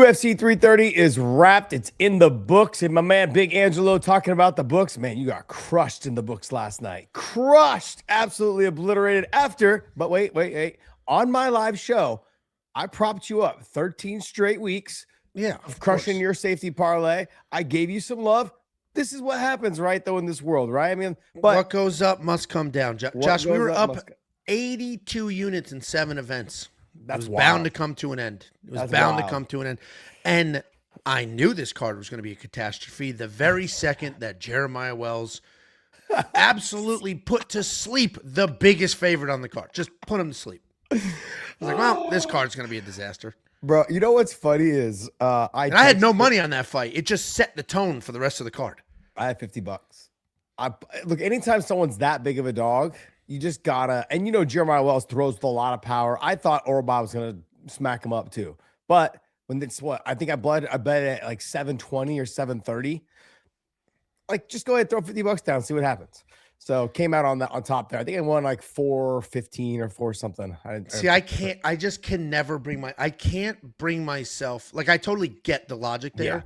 UFC 330 is wrapped. It's in the books. And my man, Big Angelo, talking about the books. Man, you got crushed in the books last night. Crushed. Absolutely obliterated after. But wait. On my live show, I propped you up 13 straight weeks of crushing your safety parlay. I gave you some love. This is what happens, right, though, in this world, right? I mean, but what goes up must come down. Josh, we were up 82 units in 7 events. It was bound to come to an end. It was bound to come to an end. And I knew this card was going to be a catastrophe the very second that Jeremiah Wells absolutely put to sleep the biggest favorite on the card. Just put him to sleep. I was like, well, this card's going to be a disaster. Bro, you know what's funny is I had no money on that fight. It just set the tone for the rest of the card. I had $50. Look, anytime someone's that big of a dog, you just gotta, and you know Jeremiah Wells throws with a lot of power. I thought Orba was gonna smack him up too, but when it's what I think I bet at like 720 or 730. Like, just go ahead, throw $50 down, see what happens. So came out on top there. I think I won like 415 or 4 something. I just can never I can't bring myself. Like, I totally get the logic there. Yeah.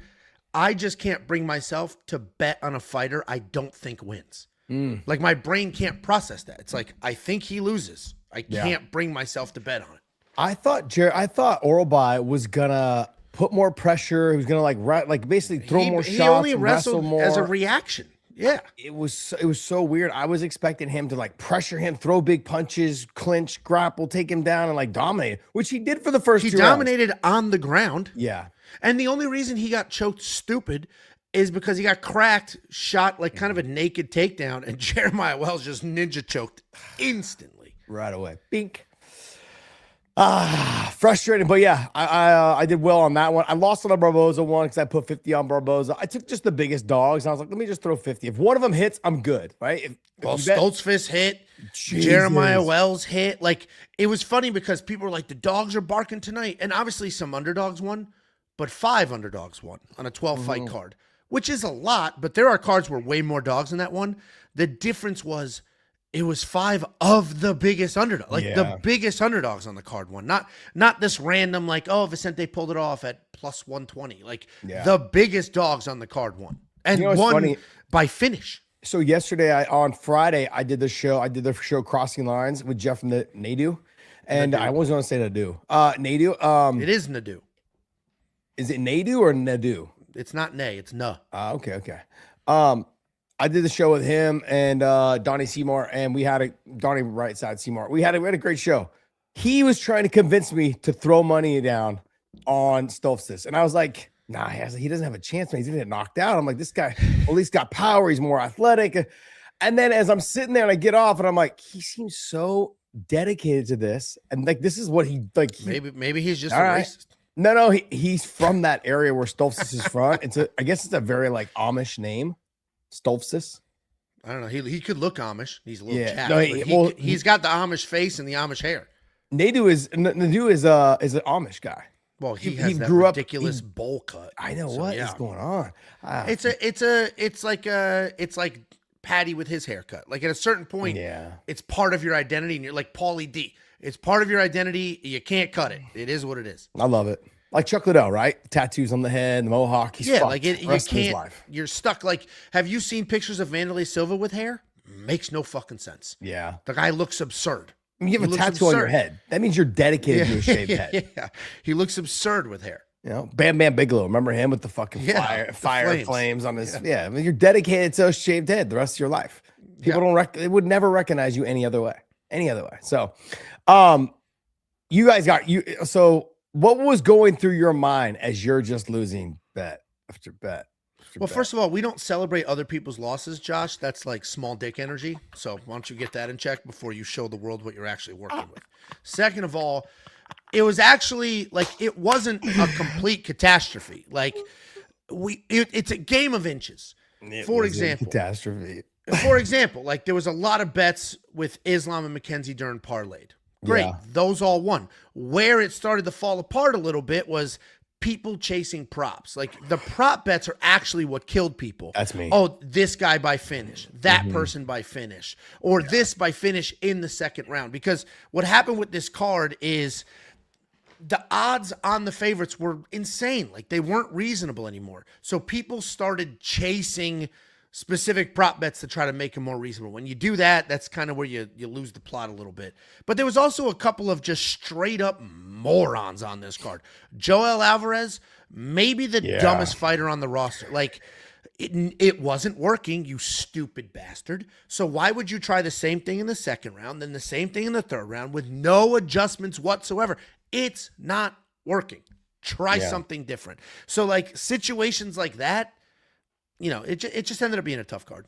I just can't bring myself to bet on a fighter I don't think wins. Like, my brain can't process that. It's like, I think he loses. I can't bring myself to bet on it. I thought Orba was gonna put more pressure. He was gonna like basically throw more shots. He only wrestle more as a reaction. Yeah, it was so weird. I was expecting him to like pressure him, throw big punches, clinch, grapple, take him down, and like dominate, which he did for the first 2 rounds. He dominated on the ground. Yeah, and the only reason he got choked stupid is because he got cracked, shot like kind of a naked takedown, and Jeremiah Wells just ninja choked instantly. Right away. Bink. Frustrating, but yeah, I did well on that one. I lost on the Barboza one because I put 50 on Barboza. I took just the biggest dogs, and I was like, let me just throw 50. If one of them hits, I'm good, right? Stoltzfus hit, Jesus. Jeremiah Wells hit. Like, it was funny because people were like, the dogs are barking tonight, and obviously some underdogs won, but 5 underdogs won on a 12-fight card, which is a lot, but there are cards where way more dogs in that one. The difference was it was 5 of the biggest underdogs, the biggest underdogs on the card won. Not this random, like, oh, Vicente pulled it off at plus 120. Like, the biggest dogs on the card won. And won by finish. So yesterday, on Friday, I did the show Crossing Lines with Jeff from the Nadu. And I was going to say Nadu. Nadu. It is Nadu. Is it Nadu or Nadu? It's not Nay, it's No. Okay. I did the show with him and Donnie Seymour, and we had Donnie right side Seymour. We had a great show. He was trying to convince me to throw money down on Stoltzfus, and I was like, nah, he doesn't have a chance, man. He's gonna get knocked out. I'm like, this guy at least got power. He's more athletic. And then as I'm sitting there and I get off, and I'm like, he seems so dedicated to this, and like this is what he like. Maybe he's just a racist. No, he's from that area where Stoltzfus is from. I guess it's a very like Amish name. Stoltzfus. I don't know. He could look Amish. He's a little chapped. He's got the Amish face and the Amish hair. Nadu is an Amish guy. Well, he has that ridiculous bowl cut. I know what is going on. It's like Patty with his haircut. Like, at a certain point, it's part of your identity, and you're like Paulie D. It's part of your identity. You can't cut it. It is what it is. I love it. Like Chuck Liddell, right? Tattoos on the head, the mohawk. He's fucked like it. You can't. You're stuck. Like, have you seen pictures of Wanderlei Silva with hair? Makes no fucking sense. Yeah, the guy looks absurd. I mean, you have a tattoo on your head. That means you're dedicated to a shaved head. Yeah, he looks absurd with hair. You know, Bam Bam Bigelow. Remember him with the fucking fire flames on his. Yeah, I mean, you're dedicated to a shaved head the rest of your life. People they would never recognize you any other way. So, you guys got you. So, what was going through your mind as you're just losing bet after bet? Well, first of all, we don't celebrate other people's losses, Josh. That's like small dick energy. So why don't you get that in check before you show the world what you're actually working with? Second of all, it was actually like, it wasn't a complete catastrophe. Like, it's a game of inches. For example, like, there was a lot of bets with Islam and Mackenzie Dern parlayed. Great. Those all won. Where it started to fall apart a little bit was people chasing props. Like, the prop bets are actually what killed people. That's me. Oh, this guy by finish, that person by finish, or this by finish in the second round. Because what happened with this card is the odds on the favorites were insane. Like, they weren't reasonable anymore. So people started chasing specific prop bets to try to make them more reasonable. When you do that, that's kind of where you lose the plot a little bit. But there was also a couple of just straight up morons on this card. Joel Alvarez, maybe the dumbest fighter on the roster. Like, it wasn't working, you stupid bastard. So why would you try the same thing in the second round, then the same thing in the third round with no adjustments whatsoever? It's not working. Try something different. So, like, situations like that, it just ended up being a tough card.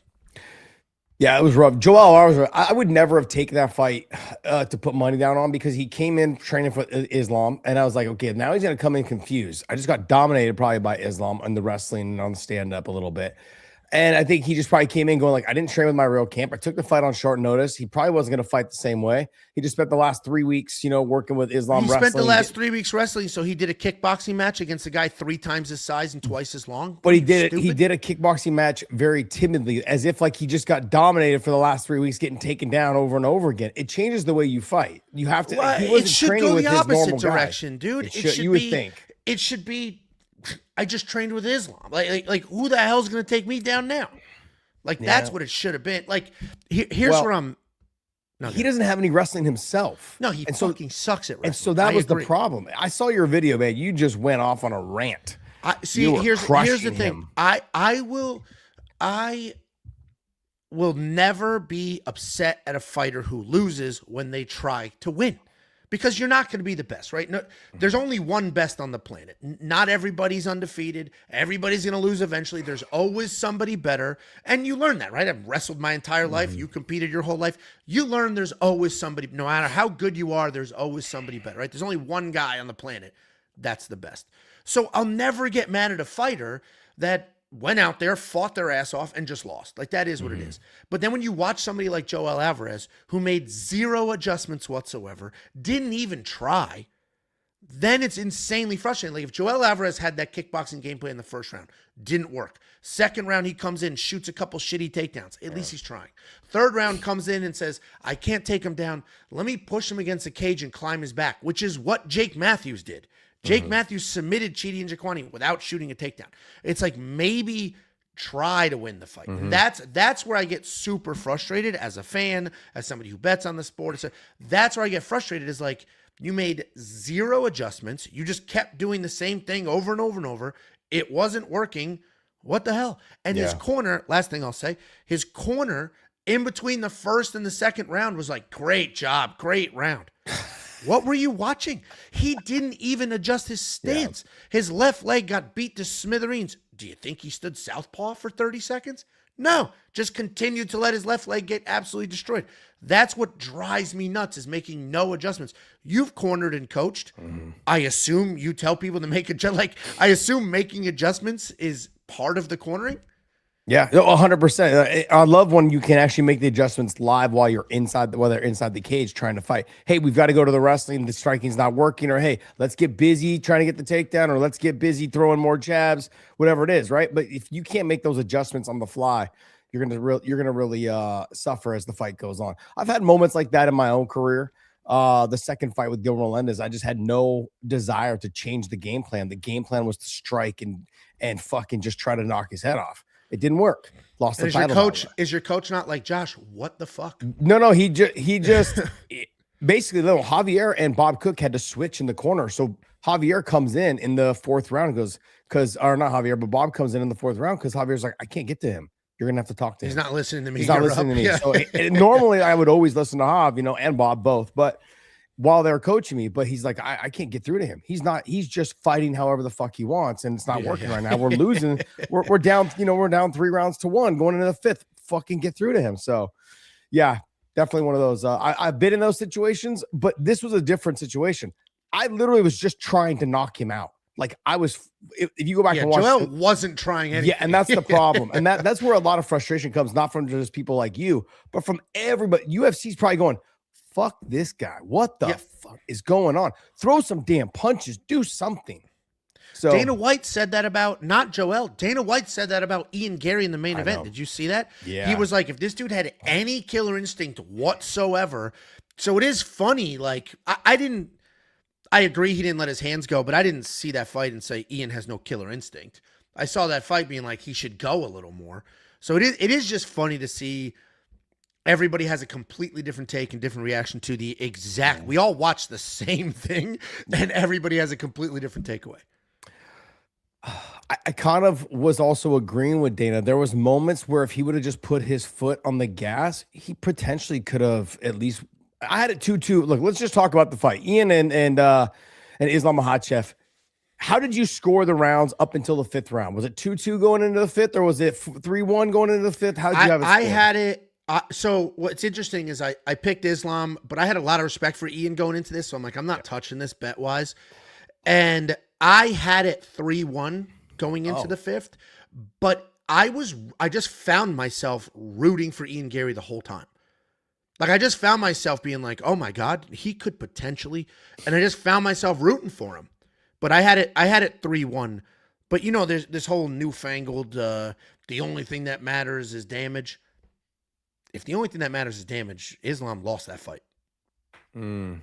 Yeah, it was rough. Joel Alvarez, I would never have taken that fight to put money down on, because he came in training for Islam, and I was like, okay, now he's going to come in confused. I just got dominated probably by Islam on the wrestling and on the stand-up a little bit. And I think he just probably came in going like, I didn't train with my real camp. I took the fight on short notice. He probably wasn't going to fight the same way. He just spent the last 3 weeks, working with Islam wrestling. He spent the last 3 weeks wrestling, so he did a kickboxing match against a guy 3 times his size and twice as long. But he did a kickboxing match very timidly, as if like he just got dominated for the last 3 weeks, getting taken down over and over again. It changes the way you fight. You have to. Well, he wasn't it should training go with the his opposite normal direction, guy. dude. You would think. It should be, I just trained with Islam. Like who the hell's going to take me down now? Like, that's what it should have been. Like, here's where I'm. No, he doesn't have any wrestling himself. No, he fucking sucks at wrestling. And so that was the problem. I saw your video, man. You just went off on a rant. Here's the thing. I will never be upset at a fighter who loses when they try to win. Because you're not going to be the best, right? No, there's only one best on the planet. Not everybody's undefeated. Everybody's going to lose eventually. There's always somebody better. And you learn that, right? I've wrestled my entire life. You competed your whole life. You learn there's always somebody, no matter how good you are, there's always somebody better, right? There's only one guy on the planet that's the best. So I'll never get mad at a fighter that went out there, fought their ass off, and just lost. Like, that is what it is. But then when you watch somebody like Joel Alvarez, who made 0 adjustments whatsoever, didn't even try, then it's insanely frustrating. Like, if Joel Alvarez had that kickboxing gameplay in the first round, didn't work. Second round, he comes in, shoots a couple shitty takedowns. At least he's trying. Third round, comes in and says, I can't take him down. Let me push him against the cage and climb his back, which is what Jake Matthews did. Jake Matthews submitted Chidi and Jaquani without shooting a takedown. It's like, maybe try to win the fight. And that's where I get super frustrated as a fan, as somebody who bets on the sport. That's where I get frustrated, is like, you made 0 adjustments. You just kept doing the same thing over and over and over. It wasn't working. What the hell? And his corner, last thing I'll say, his corner in between the first and the second round was like, great job, great round. What were you watching? He didn't even adjust his stance. His left leg got beat to smithereens. Do you think he stood southpaw for 30 seconds? No, just continued to let his left leg get absolutely destroyed. That's what drives me nuts, is making no adjustments. You've cornered and coached. I assume you tell people to make I assume making adjustments is part of the cornering. Yeah, 100%. I love when you can actually make the adjustments live while you're inside the cage trying to fight. Hey, we've got to go to the wrestling. The striking's not working. Or, hey, let's get busy trying to get the takedown, or let's get busy throwing more jabs, whatever it is, right? But if you can't make those adjustments on the fly, you're gonna really suffer as the fight goes on. I've had moments like that in my own career. The second fight with Gil Melendez, I just had no desire to change the game plan. The game plan was to strike and fucking just try to knock his head off. It didn't work. Lost the title. Is your coach not like, Josh, what the fuck? No, he just basically, Javier and Bob Cook had to switch in the corner. So Javier comes in the fourth round and goes, or not Javier, but Bob comes in the fourth round because Javier's like, I can't get to him. You're going to have to talk to him. He's not listening to me. He's not listening to me. Yeah. So normally I would always listen to Jav, and Bob both, but while they're coaching me, but he's like, I can't get through to him. He's just fighting however the fuck he wants, and it's not working right now. We're losing. We're down, we're down 3 rounds to 1 going into the 5th. Fucking get through to him. So yeah, definitely one of those. I've been in those situations, but this was a different situation. I literally was just trying to knock him out. Like, I was, if you go back and watch, Joel wasn't trying anything. Yeah, and that's the problem. And that's where a lot of frustration comes, not from just people like you, but from everybody. UFC's probably going, fuck this guy. What the fuck is going on? Throw some damn punches. Do something. So Dana White said that about, not Joel. Dana White said that about Ian Gary in the main event. Did you see that? Yeah. He was like, if this dude had any killer instinct whatsoever. So it is funny. Like, I agree he didn't let his hands go, but I didn't see that fight and say Ian has no killer instinct. I saw that fight being like he should go a little more. So it is just funny to see everybody has a completely different take and different reaction to the exact. We all watch the same thing, and everybody has a completely different takeaway. I kind of was also agreeing with Dana. There was moments where if he would have just put his foot on the gas, he potentially could have at least. I had it 2-2. Look, let's just talk about the fight. Ian and Islam Makhachev. How did you score the rounds up until the 5th round? Was it 2-2 going into the 5th, or was it 3-1 going into the 5th? How did you have it scored? I had it. So what's interesting is I picked Islam, but I had a lot of respect for Ian going into this. So I'm like, I'm not touching this bet wise. And I had it 3-1 going into the 5th, but I just found myself rooting for Ian Garry the whole time. Like I just found myself being like, oh my God, he could potentially, and I just found myself rooting for him. But I had it 3-1. But there's this whole newfangled, the only thing that matters is damage. If the only thing that matters is damage, Islam lost that fight. He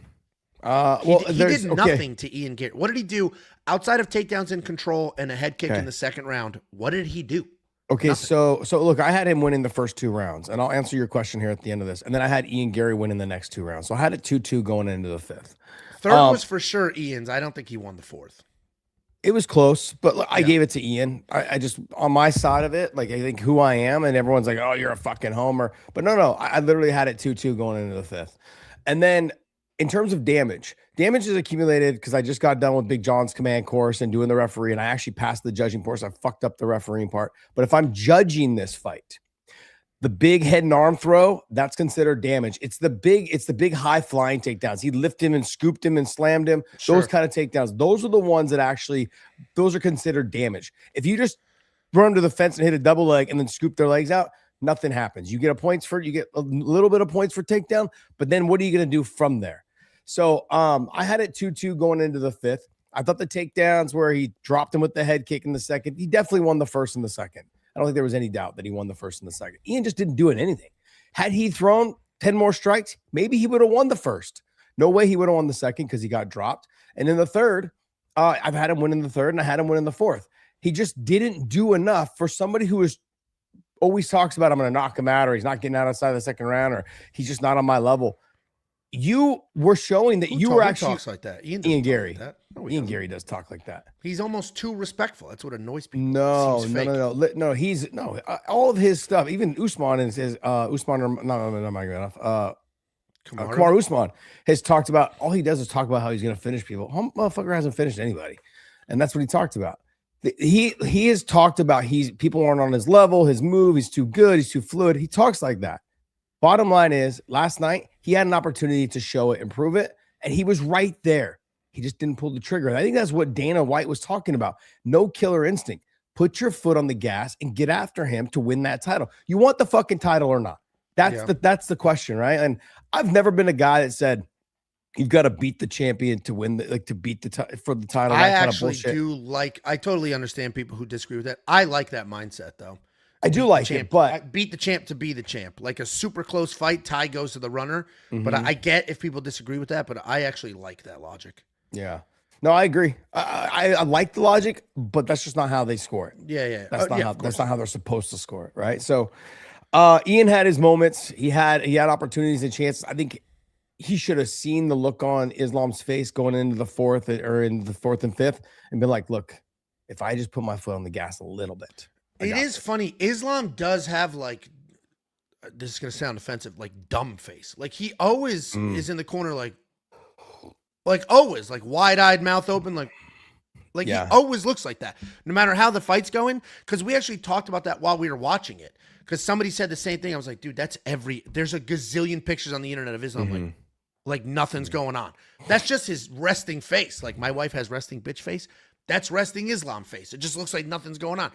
did nothing to Ian Garry. What did he do outside of takedowns in control and a head kick in the 2nd round? What did he do? Okay, so look, I had him winning the first 2 rounds, and I'll answer your question here at the end of this. And then I had Ian Garry winning the next 2 rounds. So I had it 2-2 going into the 5th. 3rd was for sure Ian's. I don't think he won the 4th. It was close, but look, I gave it to Ian. I just, on my side of it, like I think who I am, and everyone's like, oh, you're a fucking homer. But no, I literally had it 2-2 going into the 5th. And then in terms of damage is accumulated because I just got done with Big John's command course and doing the referee, and I actually passed the judging course. I fucked up the refereeing part. But if I'm judging this fight, the big head and arm throw, that's considered damage. It's the big high flying takedowns. He lifted him and scooped him and slammed him. Sure. Those kind of takedowns. Those are the ones that actually, those are considered damage. If you just run to the fence and hit a double leg and then scoop their legs out, nothing happens. You get you get a little bit of points for takedown, but then what are you going to do from there? So I had it 2-2 going into the 5th. I thought the takedowns where he dropped him with the head kick in the 2nd, he definitely won the 1st and the 2nd. I don't think there was any doubt that he won the 1st and the 2nd. Ian just didn't do anything. Had he thrown 10 more strikes, maybe he would have won the 1st. No way he would have won the 2nd because he got dropped. And in the 3rd, I've had him win in the 3rd and I had him win in the 4th. He just didn't do enough for somebody who always talks about I'm going to knock him out, or he's not getting out outside the 2nd round, or he's just not on my level. You were showing that you were actually talks like that. Ian Garry. Like that. No, Ian Garry does talk like that. He's almost too respectful. That's what annoys people. No. All of his stuff, even Usman and his Kamaru Usman has talked about. All he does is talk about how he's going to finish people. Motherfucker hasn't finished anybody, and that's what he talked about. He has talked about people aren't on his level. His move, he's too good. He's too fluid. He talks like that. Bottom line is, last night, he had an opportunity to show it and prove it, and he was right there. He just didn't pull the trigger. And I think that's what Dana White was talking about. No killer instinct. Put your foot on the gas and get after him to win that title. You want the fucking title or not? That's the question, right? And I've never been a guy that said, you've got to beat the champion to win, for the title. I actually I totally understand people who disagree with that. I like that mindset, though. I do like it, but beat the champ to be the champ. Like a super close fight, tie goes to the runner. But I get if people disagree with that, but I actually like that logic. Yeah. No, I agree. I like the logic, but that's just not how they score it. Yeah. That's not how they're supposed to score it, right? So Ian had his moments. He had opportunities and chances. I think he should have seen the look on Islam's face going into the 4th or in the 4th and 5th and been like, look, if I just put my foot on the gas a little bit. It is funny. Islam does have this is going to sound offensive, like dumb face. Like he always is in the corner, like always, like wide-eyed, mouth open, he always looks like that, no matter how the fight's going. Because we actually talked about that while we were watching it. Because somebody said the same thing. I was like, dude, there's a gazillion pictures on the internet of Islam, like nothing's going on. That's just his resting face. Like my wife has resting bitch face. That's resting Islam face. It just looks like nothing's going on.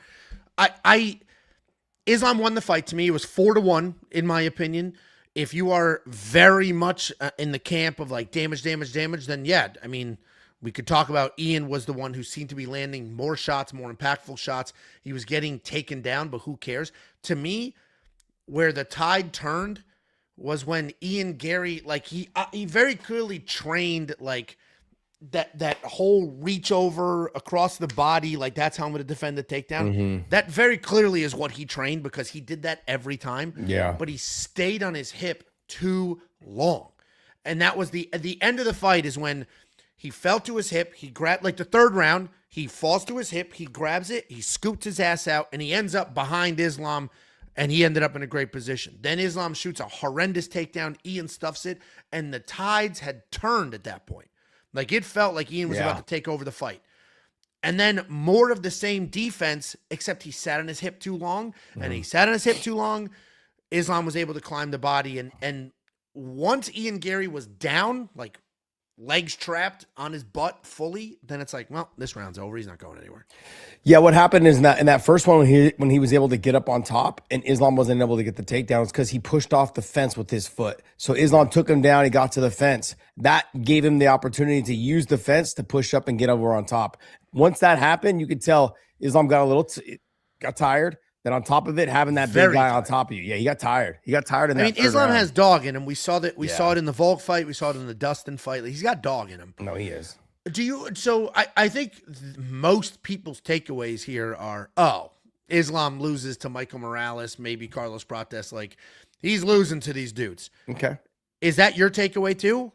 Islam won the fight. To me, it was 4-1 in my opinion. If you are very much in the camp of like damage, then yeah, I mean, we could talk about Ian was the one who seemed to be landing more shots, more impactful shots. He was getting taken down, but who cares? To me, where the tide turned was when Ian Garry, like he very clearly trained like that whole reach over across the body, like that's how I'm going to defend the takedown. That very clearly is what he trained because he did that every time. Yeah. But he stayed on his hip too long. And that was the end of the fight is when he fell to his hip. He grabbed, like the third round, he falls to his hip. He grabs it. He scoots his ass out and he ends up behind Islam and he ended up in a great position. Then Islam shoots a horrendous takedown. Ian stuffs it and the tides had turned at that point. Like it felt like Ian was about to take over the fight. And then more of the same defense, except he sat on his hip too long. And he sat on his hip too long. Islam was able to climb the body. And once Ian Garry was down, like legs trapped on his butt fully, then it's like, well, this round's over. He's not going anywhere. Yeah, what happened is that in that first one when he was able to get up on top and Islam wasn't able to get the takedowns because he pushed off the fence with his foot. So Islam took him down, he got to the fence. That gave him the opportunity to use the fence to push up and get over on top. Once that happened, you could tell Islam got a little got tired. Then on top of it, having that big guy on top of you. Yeah, he got tired. He got tired in that. I mean, Islam has dog in him. We saw that. We saw it in the Volk fight. We saw it in the Dustin fight. Like, he's got dog in him. No, he is. So I think most people's takeaways here are, Islam loses to Michael Morales, maybe Carlos Prates. Like, he's losing to these dudes. Okay. Is that your takeaway too?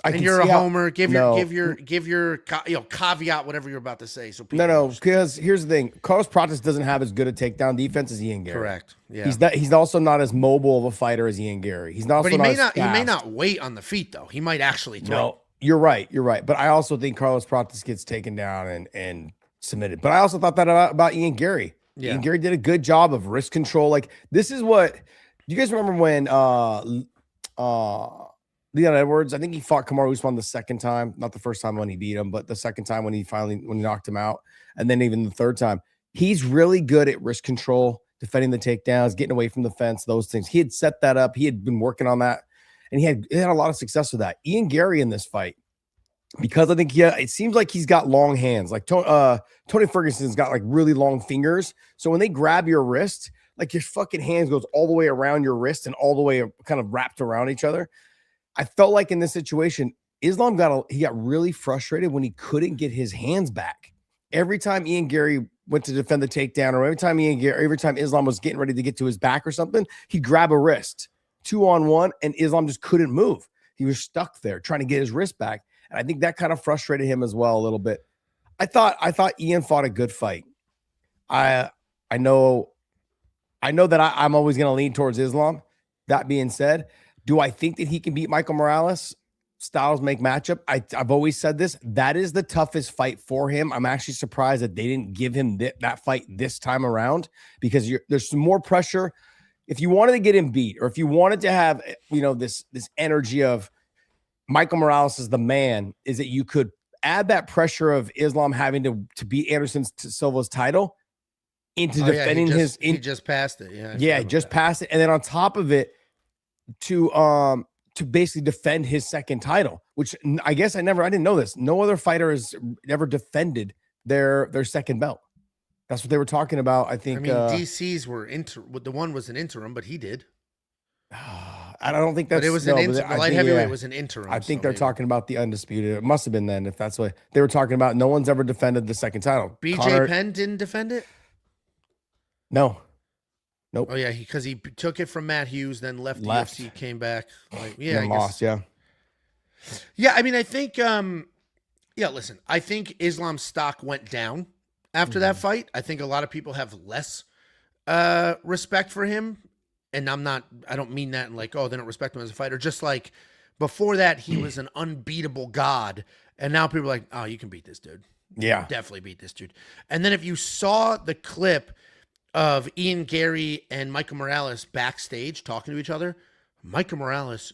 And you're a homer. Give your caveat, whatever you're about to say. So no, because here's the thing: Carlos Prates doesn't have as good a takedown defense as Ian Garry. Correct. Yeah. He's also not as mobile of a fighter as Ian Garry. He's not. But he may not wait on the feet though. He might actually throw. No, you're right. But I also think Carlos Prates gets taken down and submitted. But I also thought that about Ian Garry. Yeah. Ian Garry did a good job of wrist control. Like this is what you guys remember when Leon Edwards, I think he fought Kamaru Usman the second time, not the first time when he beat him, but the second time when he knocked him out, and then even the third time. He's really good at wrist control, defending the takedowns, getting away from the fence, those things. He had set that up. He had been working on that, and he had a lot of success with that. Ian Garry in this fight, because I think it seems like he's got long hands. Like Tony Ferguson's got like really long fingers, so when they grab your wrist, like your fucking hands goes all the way around your wrist and all the way kind of wrapped around each other. I felt like in this situation, Islam got really frustrated when he couldn't get his hands back. Every time Ian Garry went to defend the takedown, or every time Islam was getting ready to get to his back or something, he'd grab a wrist 2-on-1, and Islam just couldn't move. He was stuck there trying to get his wrist back, and I think that kind of frustrated him as well a little bit. I thought Ian fought a good fight. I know that I'm always going to lean towards Islam. That being said, do I think that he can beat Michael Morales? Styles make matchup. I've always said this. That is the toughest fight for him. I'm actually surprised that they didn't give him that fight this time around because there's some more pressure. If you wanted to get him beat, or if you wanted to have this energy of Michael Morales is the man, is that you could add that pressure of Islam having to beat Anderson Silva's title into defending he just passed it. Yeah, he just passed it, and then on top of it, to basically defend his second title, which I guess I didn't know this. No other fighter has ever defended their second belt. That's what they were talking about. I think. DC's were the one was an interim, but he did. I don't think that's. But it was an interim. Light heavyweight was an interim. I think they're talking about the undisputed. It must have been then, if that's what they were talking about. No one's ever defended the second title. BJ Penn didn't defend it. No. Nope. Oh yeah, because he took it from Matt Hughes, then left the UFC, came back. Lost. Yeah. Yeah, I mean, I think. Listen, I think Islam's stock went down after that fight. I think a lot of people have less respect for him, and I don't mean that in like, oh, they don't respect him as a fighter. Just like before that, he was an unbeatable god, and now people are like, oh, you can beat this dude. Yeah, definitely beat this dude. And then if you saw the clip of Ian Garry and Michael Morales backstage talking to each other, Michael Morales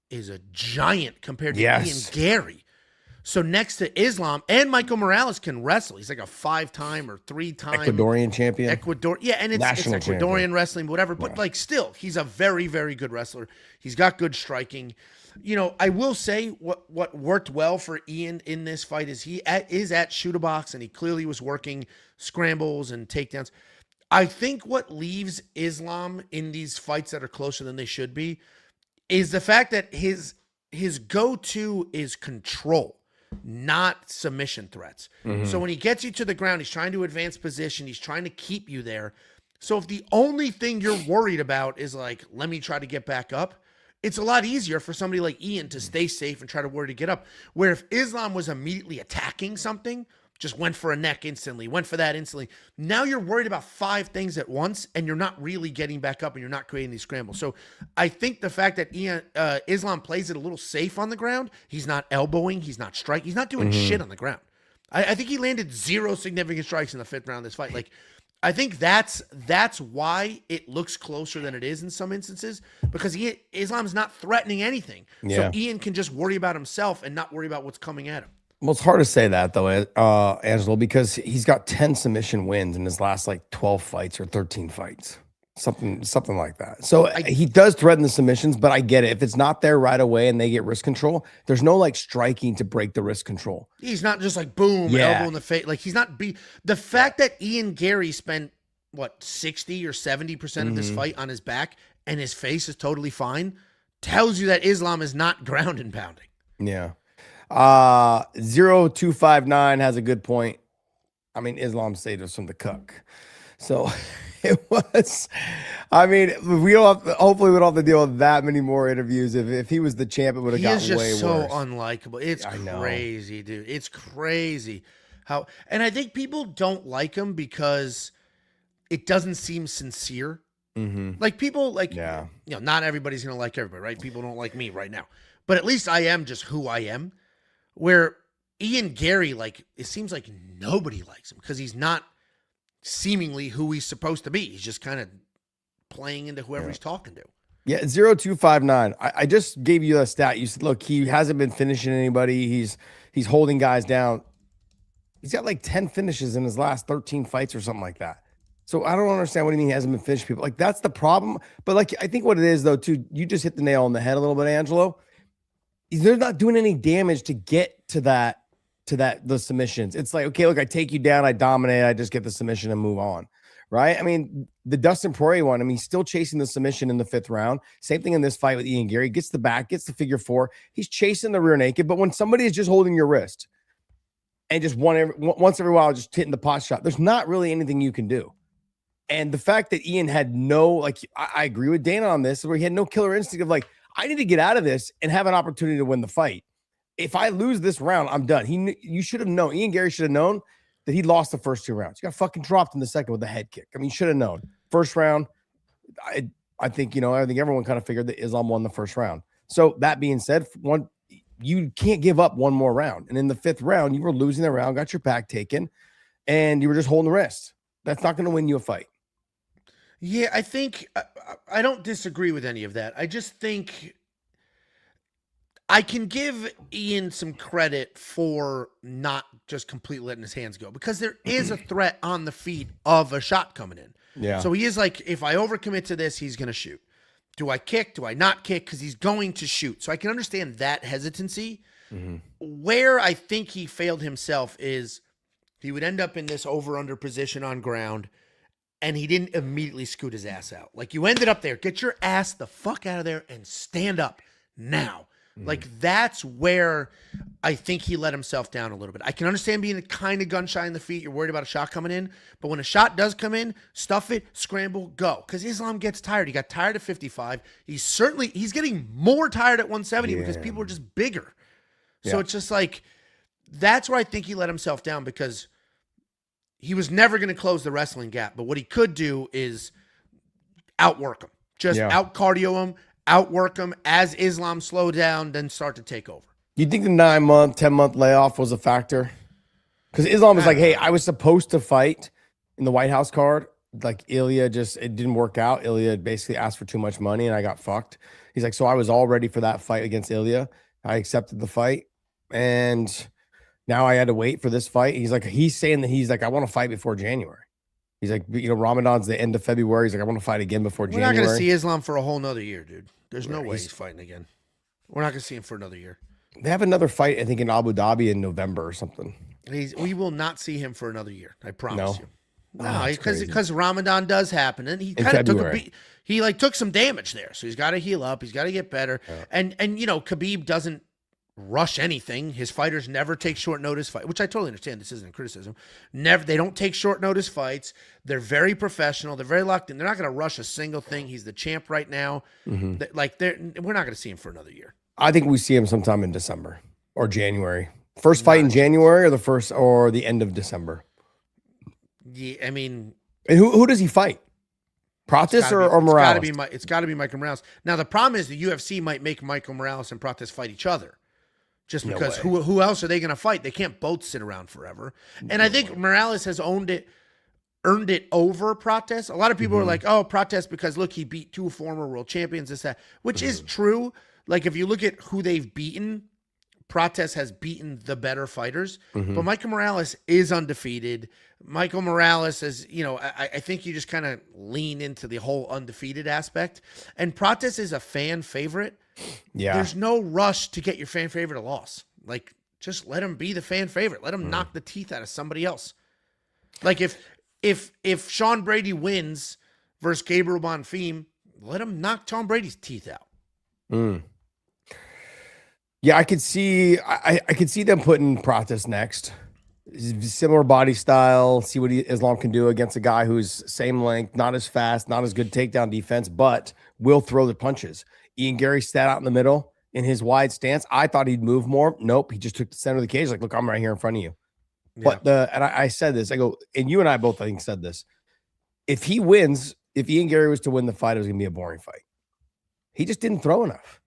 is a giant compared to Ian Garry. So next to Islam, and Michael Morales can wrestle. He's like a 5-time or 3-time Ecuadorian champion. And it's Ecuadorian champion. Wrestling, whatever. But like still, he's a very, very good wrestler. He's got good striking. I will say what worked well for Ian in this fight is he is at shoot-a-box, and he clearly was working scrambles and takedowns. I think what leaves Islam in these fights that are closer than they should be is the fact that his go-to is control. not submission threats. So when he gets you to the ground, he's trying to advance position. He's trying to keep you there. So if the only thing you're worried about is like, let me try to get back up, it's a lot easier for somebody like Ian to stay safe and try to worry to get up. Where if Islam was immediately attacking something, just went for a neck instantly, went for that instantly, now you're worried about 5 things at once and you're not really getting back up and you're not creating these scrambles. So I think the fact that Islam plays it a little safe on the ground, he's not elbowing, he's not striking, he's not doing shit on the ground. I think he landed 0 significant strikes in the 5th round of this fight. Like, I think that's why it looks closer than it is in some instances, because Islam's not threatening anything. So Ian can just worry about himself and not worry about what's coming at him. Well, it's hard to say that though, Angelo, because he's got 10 submission wins in his last like 12 fights or 13 fights, something like that. So he does threaten the submissions, but I get it. If it's not there right away and they get wrist control, there's no like striking to break the wrist control. He's not just like boom, elbow in the face. Like he's not the fact that Ian Garry spent what 60 or 70% of this fight on his back and his face is totally fine tells you that Islam is not ground and pounding. Yeah. 0259 has a good point. I mean, Islam saved us from the cuck. So it was, I mean, we don't have, hopefully we don't have to deal with that many more interviews. If he was the champ, it would have gotten way worse. He is just so unlikable. It's crazy, dude. It's crazy how, and I think people don't like him because it doesn't seem sincere. Like people like, you know, not everybody's going to like everybody, right? People don't like me right now, but at least I am just who I am. Where Ian Garry, like, it seems like nobody likes him because he's not seemingly who he's supposed to be. He's just kind of playing into whoever he's talking to. Yeah, 0259. I just gave you a stat. You said, look, he hasn't been finishing anybody. He's holding guys down. He's got like 10 finishes in his last 13 fights or something like that. So I don't understand what do you mean he hasn't been finished people. Like, that's the problem. But like, I think what it is though, too, you just hit the nail on the head a little bit, Angelo. They're not doing any damage to get to the submissions. It's like, okay, look, I take you down, I dominate, I just get the submission and move on, right? I mean, the Dustin Poirier one, I mean, he's still chasing the submission in the 5th round. Same thing in this fight with Ian Garry. Gets the back, gets the figure 4. He's chasing the rear naked, but when somebody is just holding your wrist and just once every while just hitting the pot shot, there's not really anything you can do. And the fact that Ian had no, like, I agree with Dana on this, where he had no killer instinct of like, I need to get out of this and have an opportunity to win the fight. If I lose this round, I'm done. You should have known. Ian Garry should have known that he lost the first 2 rounds. He got fucking dropped in the second with a head kick. I mean, you should have known. First round, I think, you know, I think everyone kind of figured that Islam won the first round. So that being said, you can't give up one more round. And in the 5th round, you were losing the round, got your back taken, and you were just holding the wrist. That's not going to win you a fight. Yeah, I think I don't disagree with any of that. I just think I can give Ian some credit for not just completely letting his hands go because there is a threat on the feet of a shot coming in. Yeah. So he is like, if I overcommit to this, he's going to shoot. Do I kick? Do I not kick? Because he's going to shoot. So I can understand that hesitancy. Where I think he failed himself is he would end up in this over-under position on ground, and he didn't immediately scoot his ass out. Like, you ended up there. Get your ass the fuck out of there and stand up now. Like, that's where I think he let himself down a little bit. I can understand being kind of gun shy in the feet. You're worried about a shot coming in. But when a shot does come in, stuff it, scramble, go. Because Islam gets tired. He got tired at 55. He's getting more tired at 170 because people are just bigger. So it's just like, that's where I think he let himself down because he was never going to close the wrestling gap. But what he could do is outwork him. Just out-cardio him, outwork him as Islam slow down, then start to take over. You think the 9-month, 10-month layoff was a factor? Because Islam was like, hey, I was supposed to fight in the White House card. Like, Ilya it didn't work out. Ilya basically asked for too much money, and I got fucked. He's like, so I was all ready for that fight against Ilya. I accepted the fight, and now I had to wait for this fight. He's saying that he's like, I want to fight before January. He's like, you know, Ramadan's the end of February. He's like, I want to fight again before January. We're not going to see Islam for a whole nother year, dude. There's no way he's fighting again. We're not going to see him for another year. They have another fight, I think, in Abu Dhabi in November or something. We will not see him for another year. I promise you. No, because Ramadan does happen, and he kind of took a beat. He took some damage there, so he's got to heal up. He's got to get better. And you know, Khabib doesn't rush anything. His fighters never take short notice fight, which I totally understand. This isn't a criticism. They don't take short notice fights. They're very professional. They're very locked in. They're not going to rush a single thing. He's the champ right now. We're not going to see him for another year. I think we see him sometime in December or January. First fight in January or the end of December. Yeah, I mean, and who does he fight? Pratis or Morales? It's got to be Michael Morales. Now the problem is the UFC might make Michael Morales and Pratis fight each other, just because who else are they going to fight? They can't both sit around forever. And I think Morales has earned it over Pratis. A lot of people are like, "Oh, Pratis because look, he beat 2 former world champions." This that, which is true. Like if you look at who they've beaten, Pratis has beaten the better fighters, but Michael Morales is undefeated. Michael Morales is, I think you just kind of lean into the whole undefeated aspect. And Pratis is a fan favorite. Yeah. There's no rush to get your fan favorite a loss. Like, just let him be the fan favorite. Let him knock the teeth out of somebody else. Like, if Sean Brady wins versus Gabriel Bonfim, let him knock Tom Brady's teeth out. Yeah, I could see them putting Pratis next. Similar body style, see what Islam can do against a guy who's same length, not as fast, not as good takedown defense, but will throw the punches. Ian Garry sat out in the middle in his wide stance. I thought he'd move more. Nope, he just took the center of the cage. Like, look, I'm right here in front of you. Yeah. But I said this, I go, and you and I both, I think, said this. If he wins, if Ian Garry was to win the fight, it was going to be a boring fight. He just didn't throw enough.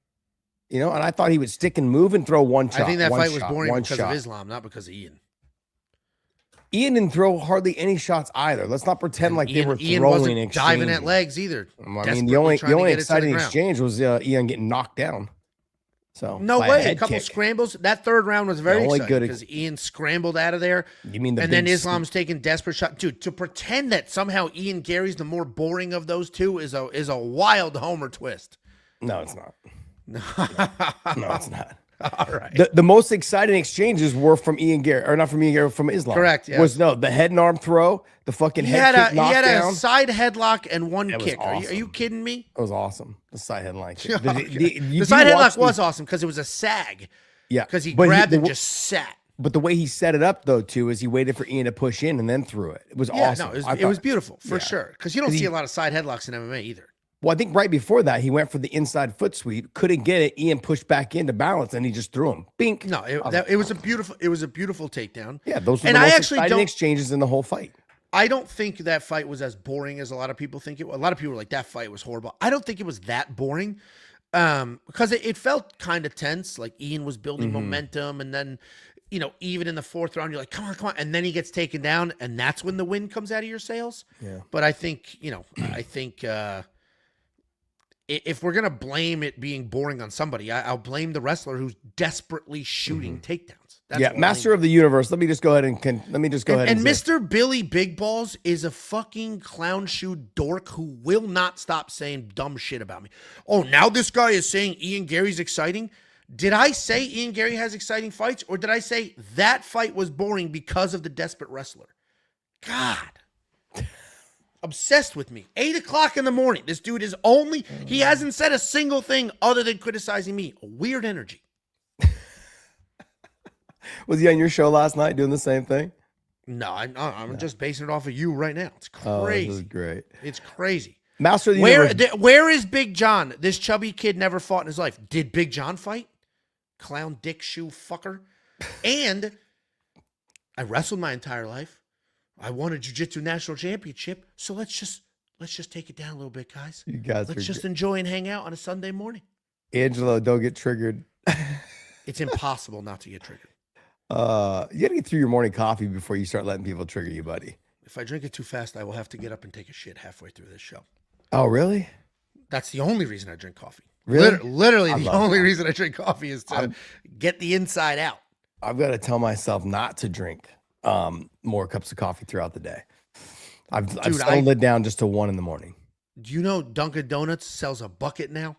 And I thought he would stick and move and throw one shot. I think that fight was boring because of Islam, not because of Ian. Ian didn't throw hardly any shots either. Let's not pretend like they were throwing. Ian wasn't diving at legs either. I mean, the only exciting exchange was Ian getting knocked down. So no way, a couple scrambles. That third round was very exciting because Ian scrambled out of there. You mean and then Islam's taking desperate shot, dude. To pretend that somehow Ian Gary's the more boring of those two is a wild homer twist. No, it's not. No, it's not. All right. The most exciting exchanges were from Ian Garry, or not from Ian Garry, from Islam. Correct. Yeah. Was the head and arm throw, the fucking head kick knockdown. He had a side headlock and one kick. Awesome. Are you kidding me? It was awesome. The side headlock. The side headlock was awesome because it was a sag. Yeah. Because he grabbed and just sat. But the way he set it up, though, too, is he waited for Ian to push in and then threw it. It was awesome. No, it was beautiful, for sure. Because you don't see a lot of side headlocks in MMA either. Well, I think right before that, he went for the inside foot sweep, couldn't get it. Ian pushed back in to balance, and he just threw him. Bink. No, it was a beautiful takedown. Yeah, those were the most exciting exchanges in the whole fight. I don't think that fight was as boring as a lot of people think it was. A lot of people were like, that fight was horrible. I don't think it was that boring because it felt kind of tense. Like Ian was building momentum, and then, even in the fourth round, you're like, come on. And then he gets taken down, and that's when the wind comes out of your sails. Yeah. But I think, if we're going to blame it being boring on somebody, I'll blame the wrestler who's desperately shooting takedowns. That's master of the universe. Let me just go ahead and And Mr. Billy Big Balls is a fucking clown shoe dork who will not stop saying dumb shit about me. Oh, now this guy is saying Ian Gary's exciting. Did I say Ian Garry has exciting fights, or did I say that fight was boring because of the desperate wrestler? God. Obsessed with me. 8 o'clock in the morning. This dude is he hasn't said a single thing other than criticizing me. A weird energy. Was he on your show last night doing the same thing? No, I'm just basing it off of you right now. It's crazy. Oh, this is great. It's crazy. Master of the universe. Where is Big John? This chubby kid never fought in his life. Did Big John fight? Clown dick shoe fucker. And I wrestled my entire life. I won a jiu-jitsu national championship, so let's just take it down a little bit, guys. You guys let's just enjoy and hang out on a Sunday morning. Angelo, don't get triggered. It's impossible not to get triggered. You gotta get through your morning coffee before you start letting people trigger you, buddy. If I drink it too fast, I will have to get up and take a shit halfway through this show. Oh, really? That's the only reason I drink coffee. Really? Literally the only reason I drink coffee is to get the inside out. I've got to tell myself not to drink more cups of coffee throughout the day. I've settled it down just to 1 in the morning. Do you know Dunkin' Donuts sells a bucket now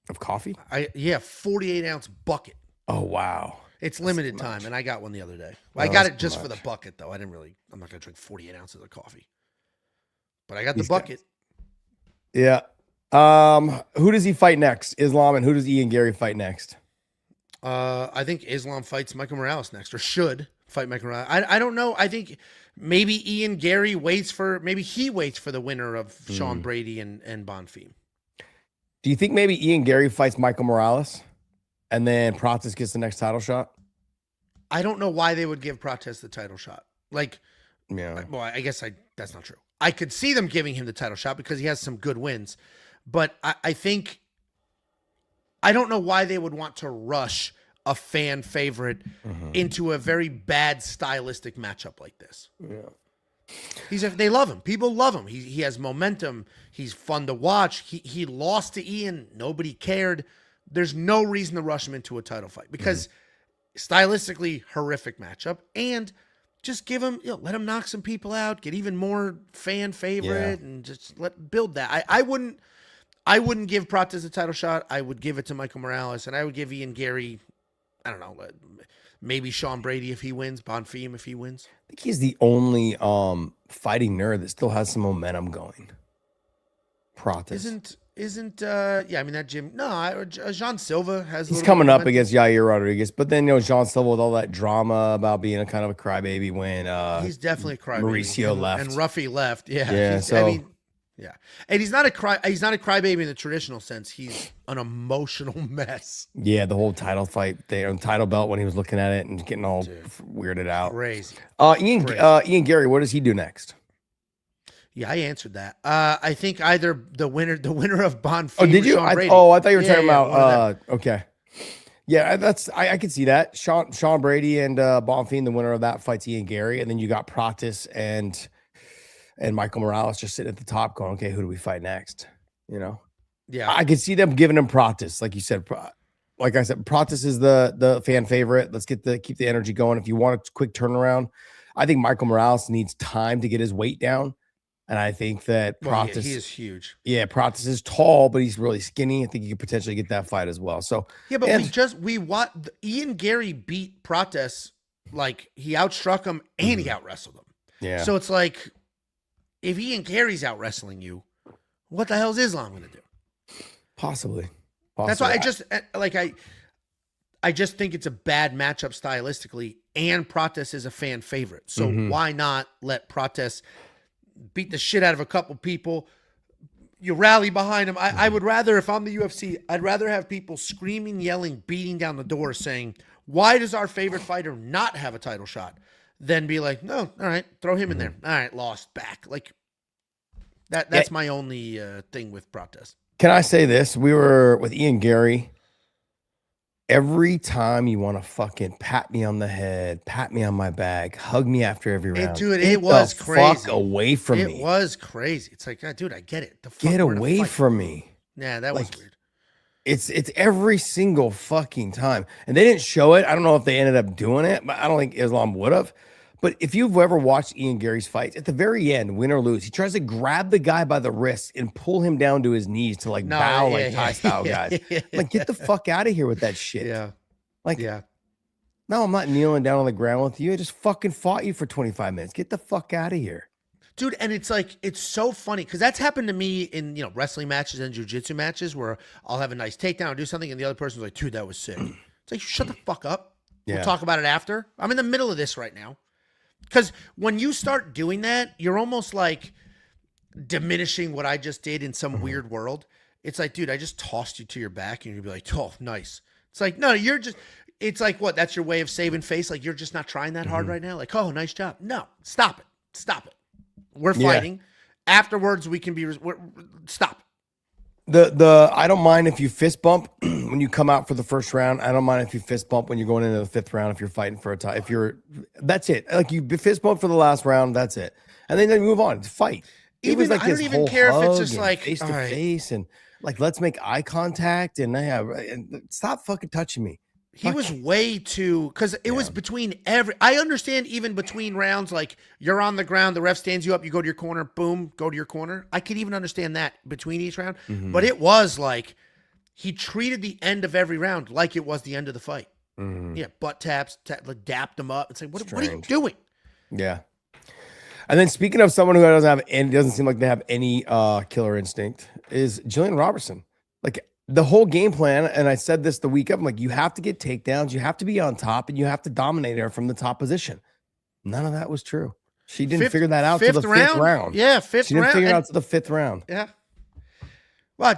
of coffee? 48-ounce bucket. Oh wow, it's limited time, and I got one the other day. Well, I got it just for the bucket though. I'm not gonna drink 48 ounces of coffee, but I got the bucket. Yeah. Who does he fight next? Islam, and who does Ian Garry fight next? I think Islam fights Michael Morales next, or should fight Michael Morales. I don't know. I think maybe Ian Gary waits for the winner of Sean Brady and Bonfim. Do you think maybe Ian Gary fights Michael Morales and then Pratis gets the next title shot? I don't know why they would give Pratis the title shot. Like, yeah. Well, I guess that's not true. I could see them giving him the title shot because he has some good wins, but I think I don't know why they would want to rush a fan favorite into a very bad stylistic matchup like this. Yeah. They love him. People love him. He has momentum. He's fun to watch. He lost to Ian. Nobody cared. There's no reason to rush him into a title fight because stylistically horrific matchup, and just give him, let him knock some people out, get even more fan favorite, and just build that. I wouldn't give Pratis a title shot. I would give it to Michael Morales, and I would give Ian Gary, I don't know, maybe Sean Brady if he wins, Bonfim if he wins. I think he's the only fighting nerd that still has some momentum going. Pratis. That Jim, Jean Silva has. He's coming up against Yair Rodriguez, but then Jean Silva with all that drama about being a kind of a crybaby when he's definitely a crybaby. Mauricio left and Ruffy left. Yeah. And he's not a crybaby in the traditional sense. He's an emotional mess. Yeah, the whole title fight there, title belt when he was looking at it and getting all weirded out. Crazy. Ian Gary, what does he do next? Yeah, I answered that. I think either the winner of Bonfim. Oh, did you? I thought you were talking about. Okay. Yeah, I can see that. Sean Brady and Bonfim, the winner of that, fights Ian Gary, and then you got Pratis and Michael Morales just sitting at the top, going, "Okay, who do we fight next?" Yeah, I can see them giving him Pratis, like you said. Like I said, Pratis is the fan favorite. Let's keep the energy going. If you want a quick turnaround, I think Michael Morales needs time to get his weight down. And I think that Pratis, he is huge. Yeah, Pratis is tall, but he's really skinny. I think he could potentially get that fight as well. So yeah, but Ian Gary beat Pratis, like he outstruck him and he out wrestled him. Yeah. So it's like, if Ian Gary's out wrestling you, what the hell is Islam going to do? Possibly. That's why I just think it's a bad matchup stylistically, and Pratis is a fan favorite. So why not let Pratis beat the shit out of a couple people? You rally behind him. I would rather, if I'm the UFC, I'd rather have people screaming, yelling, beating down the door saying, why does our favorite fighter not have a title shot? Than be like, no, all right, throw him in there. All right, lost, back. Like that's my only thing with Pratis. Can I say this? We were with Ian Gary. Every time you want to fucking pat me on the head, pat me on my back, hug me after every round. Dude, it was crazy. Fuck away from me. It was crazy. It's like, dude, I get it. Get away from me. Yeah, that was weird. It's every single fucking time. And they didn't show it. I don't know if they ended up doing it, but I don't think Islam would have. But if you've ever watched Ian Gary's fights, at the very end, win or lose, he tries to grab the guy by the wrist and pull him down to his knees to bow like Thai style guys. Like, get the fuck out of here with that shit. Yeah. No, I'm not kneeling down on the ground with you. I just fucking fought you for 25 minutes. Get the fuck out of here. Dude, and it's like, it's so funny because that's happened to me in, wrestling matches and jiu-jitsu matches where I'll have a nice takedown or do something and the other person's like, dude, that was sick. It's like, shut the fuck up. Yeah. We'll talk about it after. I'm in the middle of this right now. Because when you start doing that, you're almost like diminishing what I just did in some weird world. It's like, dude, I just tossed you to your back and you'd be like, oh, nice. It's like, no, it's like, what? That's your way of saving face? Like, you're just not trying that hard right now? Like, oh, nice job. No, stop it. Stop it. We're fighting. Afterwards, we can stop. I don't mind if you fist bump when you come out for the first round. I don't mind if you fist bump when you're going into the fifth round if you're fighting for a tie. That's it. Like, you fist bump for the last round, that's it. And then you move on. It's fight. I don't even care if it's just like face to face and like, let's make eye contact and stop fucking touching me. He was way too, because it was between I understand even between rounds, like you're on the ground, the ref stands you up, you go to your corner, boom, go to your corner. I could even understand that between each round, but it was like he treated the end of every round like it was the end of the fight. Yeah, butt taps, dapped him up. It's like, what are you doing? Yeah. And then speaking of someone who doesn't seem like they have any killer instinct, is Gillian Robertson. Like, the whole game plan, and I said this the week of, I'm like, you have to get takedowns, you have to be on top, and you have to dominate her from the top position. None of that was true. She didn't figure that out till the fifth round. Yeah, fifth round. She didn't figure it out till the fifth round. Yeah. Well,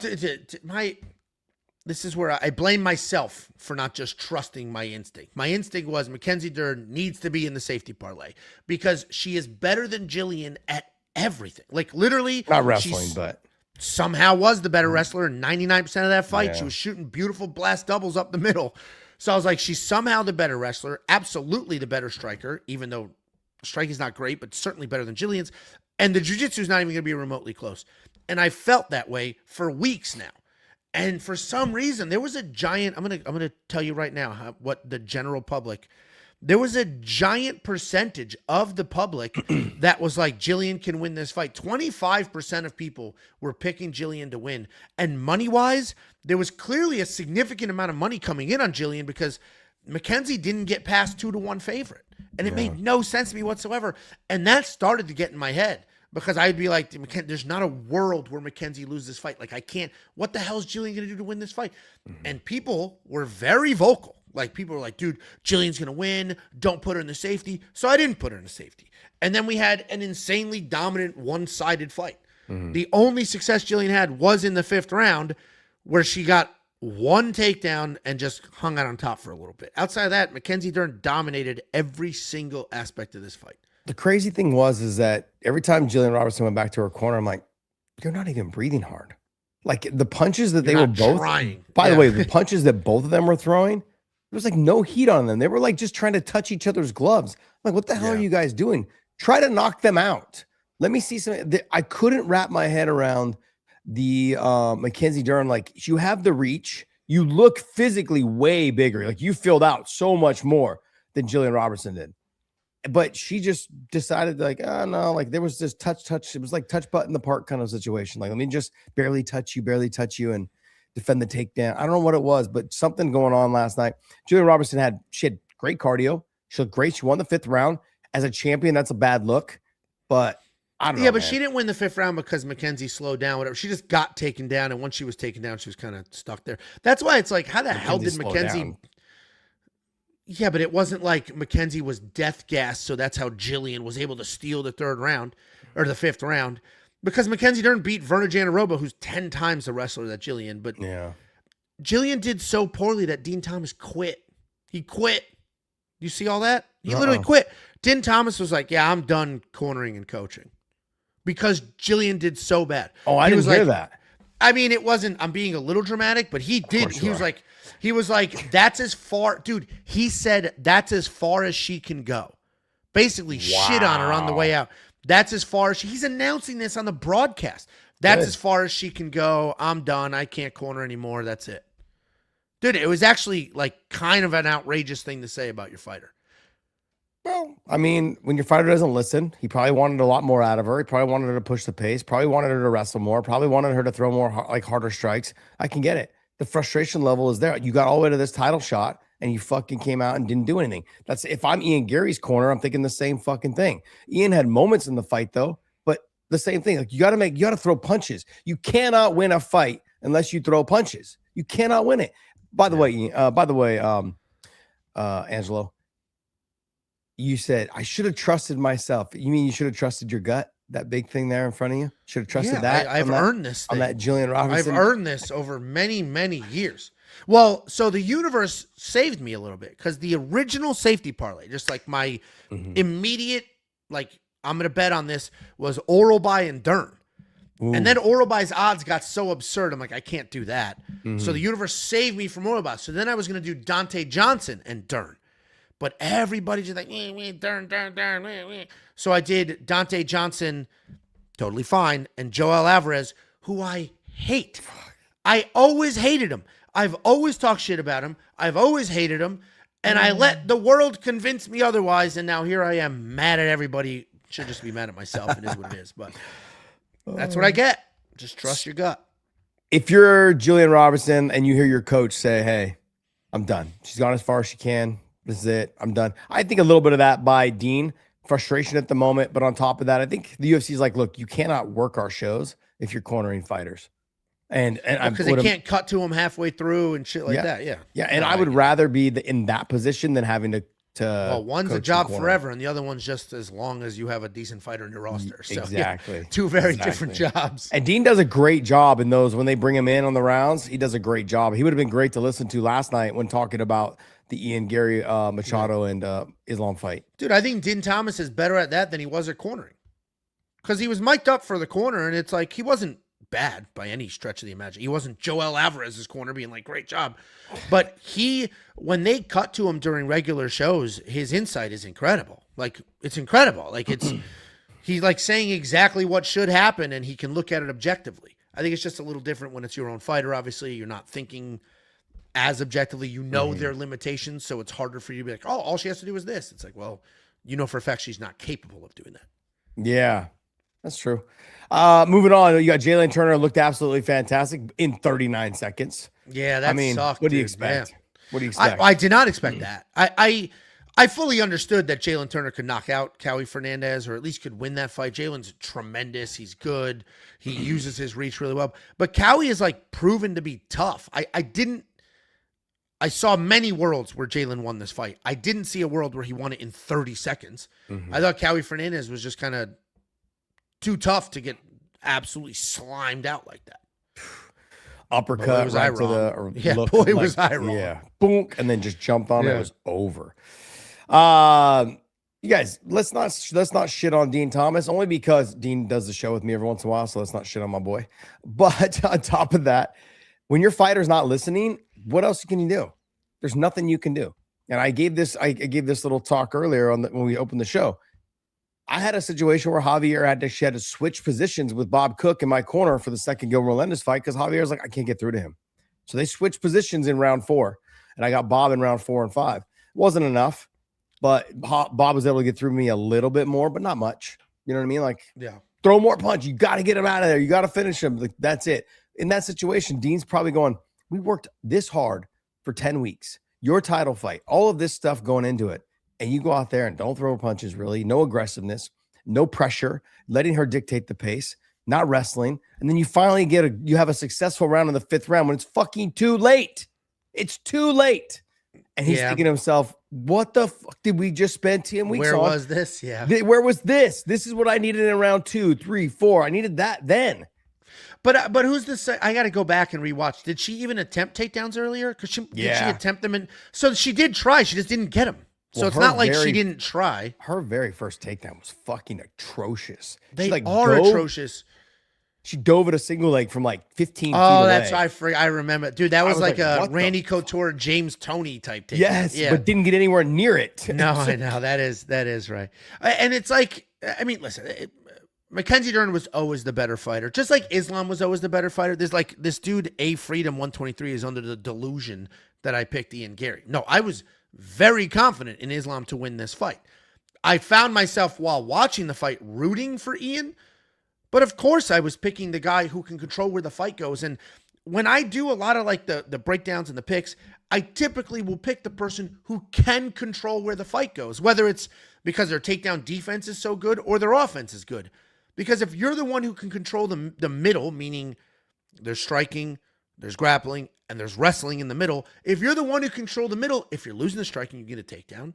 this is where I blame myself for not just trusting my instinct. My instinct was Mackenzie Dern needs to be in the safety parlay because she is better than Gillian at everything. Like literally, not wrestling, but somehow was the better wrestler in 99% of that fight. Yeah. She was shooting beautiful blast doubles up the middle. So I was like, she's somehow the better wrestler, absolutely the better striker, even though striking is not great, but certainly better than Gillian's. And the jiu-jitsu is not even going to be remotely close. And I felt that way for weeks now. And for some reason, there was a giant, I'm gonna tell you right now what the general public, there was a giant percentage of the public that was like, Gillian can win this fight. 25% of people were picking Gillian to win. And money-wise, there was clearly a significant amount of money coming in on Gillian because Mackenzie didn't get past 2-1 favorite. And it made no sense to me whatsoever. And that started to get in my head. Because I'd be like, there's not a world where Mackenzie loses this fight. Like, I can't. What the hell is Gillian going to do to win this fight? And people were very vocal. Like, people were like, dude, Gillian's going to win. Don't put her in the safety. So I didn't put her in the safety. And then we had an insanely dominant one-sided fight. The only success Gillian had was in the fifth round where she got one takedown and just hung out on top for a little bit. Outside of that, Mackenzie Dern dominated every single aspect of this fight. The crazy thing is that every time Gillian Robertson went back to her corner, I'm like, you're not even breathing hard. Like the punches that they were both trying. By the way, the punches that both of them were throwing, there was like no heat on them. They were like just trying to touch each other's gloves. I'm like, what the hell are you guys doing? Try to knock them out. Let me see some. I couldn't wrap my head around the Mackenzie Dern. Like you have the reach. You look physically way bigger. Like you filled out so much more than Gillian Robertson did. But she just decided like, oh no, like there was this touch. It was like touch butt in the park kind of situation. Like, let me just barely touch you and defend the takedown. I don't know what it was, but something going on last night. Gillian Robertson she had great cardio. She looked great. She won the fifth round. As a champion, that's a bad look. But I don't know. Yeah, but she didn't win the fifth round because Mackenzie slowed down, whatever. She just got taken down. And once she was taken down, she was kind of stuck there. That's why it's like, how the hell did Mackenzie... Yeah, but it wasn't like Mackenzie was death gas, so that's how Gillian was able to steal the third round or the fifth round. Because Mackenzie Dern beat Verna Jandiroba, who's 10 times the wrestler that Gillian. But Gillian did so poorly that Dean Thomas quit. He quit. You see all that? He literally quit. Dean Thomas was like, yeah, I'm done cornering and coaching. Because Gillian did so bad. Oh, I didn't hear that. I mean, it wasn't, I'm being a little dramatic, but he did. He was like, that's as far, dude, he said that's as far as she can go. Basically shit on her on the way out. That's as far as he's announcing this on the broadcast. That's as far as she can go. I'm done. I can't corner anymore. That's it. Dude, it was actually like kind of an outrageous thing to say about your fighter. Well, I mean, when your fighter doesn't listen, he probably wanted a lot more out of her. He probably wanted her to push the pace, probably wanted her to wrestle more, probably wanted her to throw more harder strikes. I can get it. The frustration level is there. You got all the way to this title shot and you fucking came out and didn't do anything. That's if I'm Ian Gary's corner, I'm thinking the same fucking thing. Ian had moments in the fight though, but the same thing. Like you got to throw punches. You cannot win a fight unless you throw punches. You cannot win it. By the way, Angelo, you said I should have trusted myself. You mean you should have trusted your gut? That big thing there in front of you? Should have trusted that. I've earned this thing. On that Gillian Robertson. I've earned this over many, many years. Well, so the universe saved me a little bit because the original safety parlay, just like my immediate, like I'm going to bet on this, was Oralby and Dern. Ooh. And then Oralby's odds got so absurd. I'm like, I can't do that. So the universe saved me from Oralby. So then I was going to do Dante Johnson and Dern. But everybody just like, Dern. So I did Dante Johnson, totally fine, and Joel Alvarez, who I hate. I always hated him. I've always talked shit about him. I've always hated him. And I let the world convince me otherwise. And now here I am mad at everybody. Should just be mad at myself. It is what it is. But that's what I get. Just trust your gut. If you're Gillian Robertson and you hear your coach say, hey, I'm done. She's gone as far as she can. This is it. I'm done. I think a little bit of that by Dean. Frustration at the moment. But on top of that, I think the UFC is like, look, you cannot work our shows if you're cornering fighters. And I because they can't cut to him halfway through and shit like that. Yeah. Yeah. And No, I would rather be in that position than having to well, one's a coach job the corner. forever, and the other one's just as long as you have a decent fighter in your roster. So, Exactly. Yeah, two very different jobs. And Dean does a great job in those when they bring him in on the rounds. He does a great job. He would have been great to listen to last night when talking about the Ian Gary Machado and Islam fight. Dude, I think Din Thomas is better at that than he was at cornering. Because he was mic'd up for the corner, and it's like he wasn't bad by any stretch of the imagination. He wasn't Joel Alvarez's corner being like, great job. But when they cut to him during regular shows, his insight is incredible. Like, it's incredible. Like, he's like saying exactly what should happen, and he can look at it objectively. I think it's just a little different when it's your own fighter. Obviously, you're not thinking as objectively. You know their limitations, so it's harder for you to be like, oh, all she has to do is this. It's like, well, you know for a fact she's not capable of doing that. Yeah, that's true. Moving on, you got Jalen Turner, looked absolutely fantastic in 39 seconds. Yeah, that sucked. What do you expect? Yeah. What do you expect? I did not expect that. I fully understood that Jalen Turner could knock out Cowie Fernandez, or at least could win that fight. Jalen's tremendous. He's good. He uses his reach really well. But Cowie is like proven to be tough. I saw many worlds where Jalen won this fight. I didn't see a world where he won it in 30 seconds. I thought Cowie Fernandez was just kind of too tough to get absolutely slimed out like that. Uppercut was right I to the wrong. Yeah, boy, was I wrong. Yeah, boom, and then just jumped on it. It was over. You guys, let's not shit on Dean Thomas, only because Dean does the show with me every once in a while, so let's not shit on my boy. But on top of that, when your fighter's not listening, what else can you do? There's nothing you can do. And I gave this little talk earlier when we opened the show. I had a situation where Javier had to switch positions with Bob Cook in my corner for the second Gil Melendez fight because Javier's like, I can't get through to him. So they switched positions in round 4, and I got Bob in round 4 and 5. It wasn't enough, but Bob was able to get through me a little bit more, but not much. You know what I mean? Like, throw more punch. You got to get him out of there. You got to finish him. Like, that's it. In that situation, Dean's probably going, we worked this hard for 10 weeks. Your title fight, all of this stuff going into it. And you go out there and don't throw punches, really. No aggressiveness, no pressure, letting her dictate the pace, not wrestling. And then you finally you have a successful round in the 5th round when it's fucking too late. It's too late. And he's thinking to himself, what the fuck did we just spend 10 weeks on? Where was this? Yeah. Where was this? This is what I needed in round 2, 3, 4. I needed that then. But who's this? I got to go back and rewatch. Did she even attempt takedowns earlier? Did she attempt them? So she did try. She just didn't get them. So it's not like she didn't try. Her very first takedown was fucking atrocious. They are atrocious. She dove at a single leg from like 15 feet away. Oh, that's I remember. Dude, that was like a Randy Couture, James Toney type takedown. Yes, but didn't get anywhere near it. No, I know. That is right. And it's like, I mean, listen, Mackenzie Dern was always the better fighter. Just like Islam was always the better fighter. There's like this dude, A Freedom 123, is under the delusion that I picked Ian Gary. No, I was very confident in Islam to win this fight. I found myself while watching the fight rooting for Ian, but of course I was picking the guy who can control where the fight goes. And when I do a lot of like the breakdowns and the picks, I typically will pick the person who can control where the fight goes, whether it's because their takedown defense is so good or their offense is good. Because if you're the one who can control the middle, meaning there's striking, there's grappling, and there's wrestling in the middle. If you're the one who controls the middle, if you're losing the striking, you get a takedown.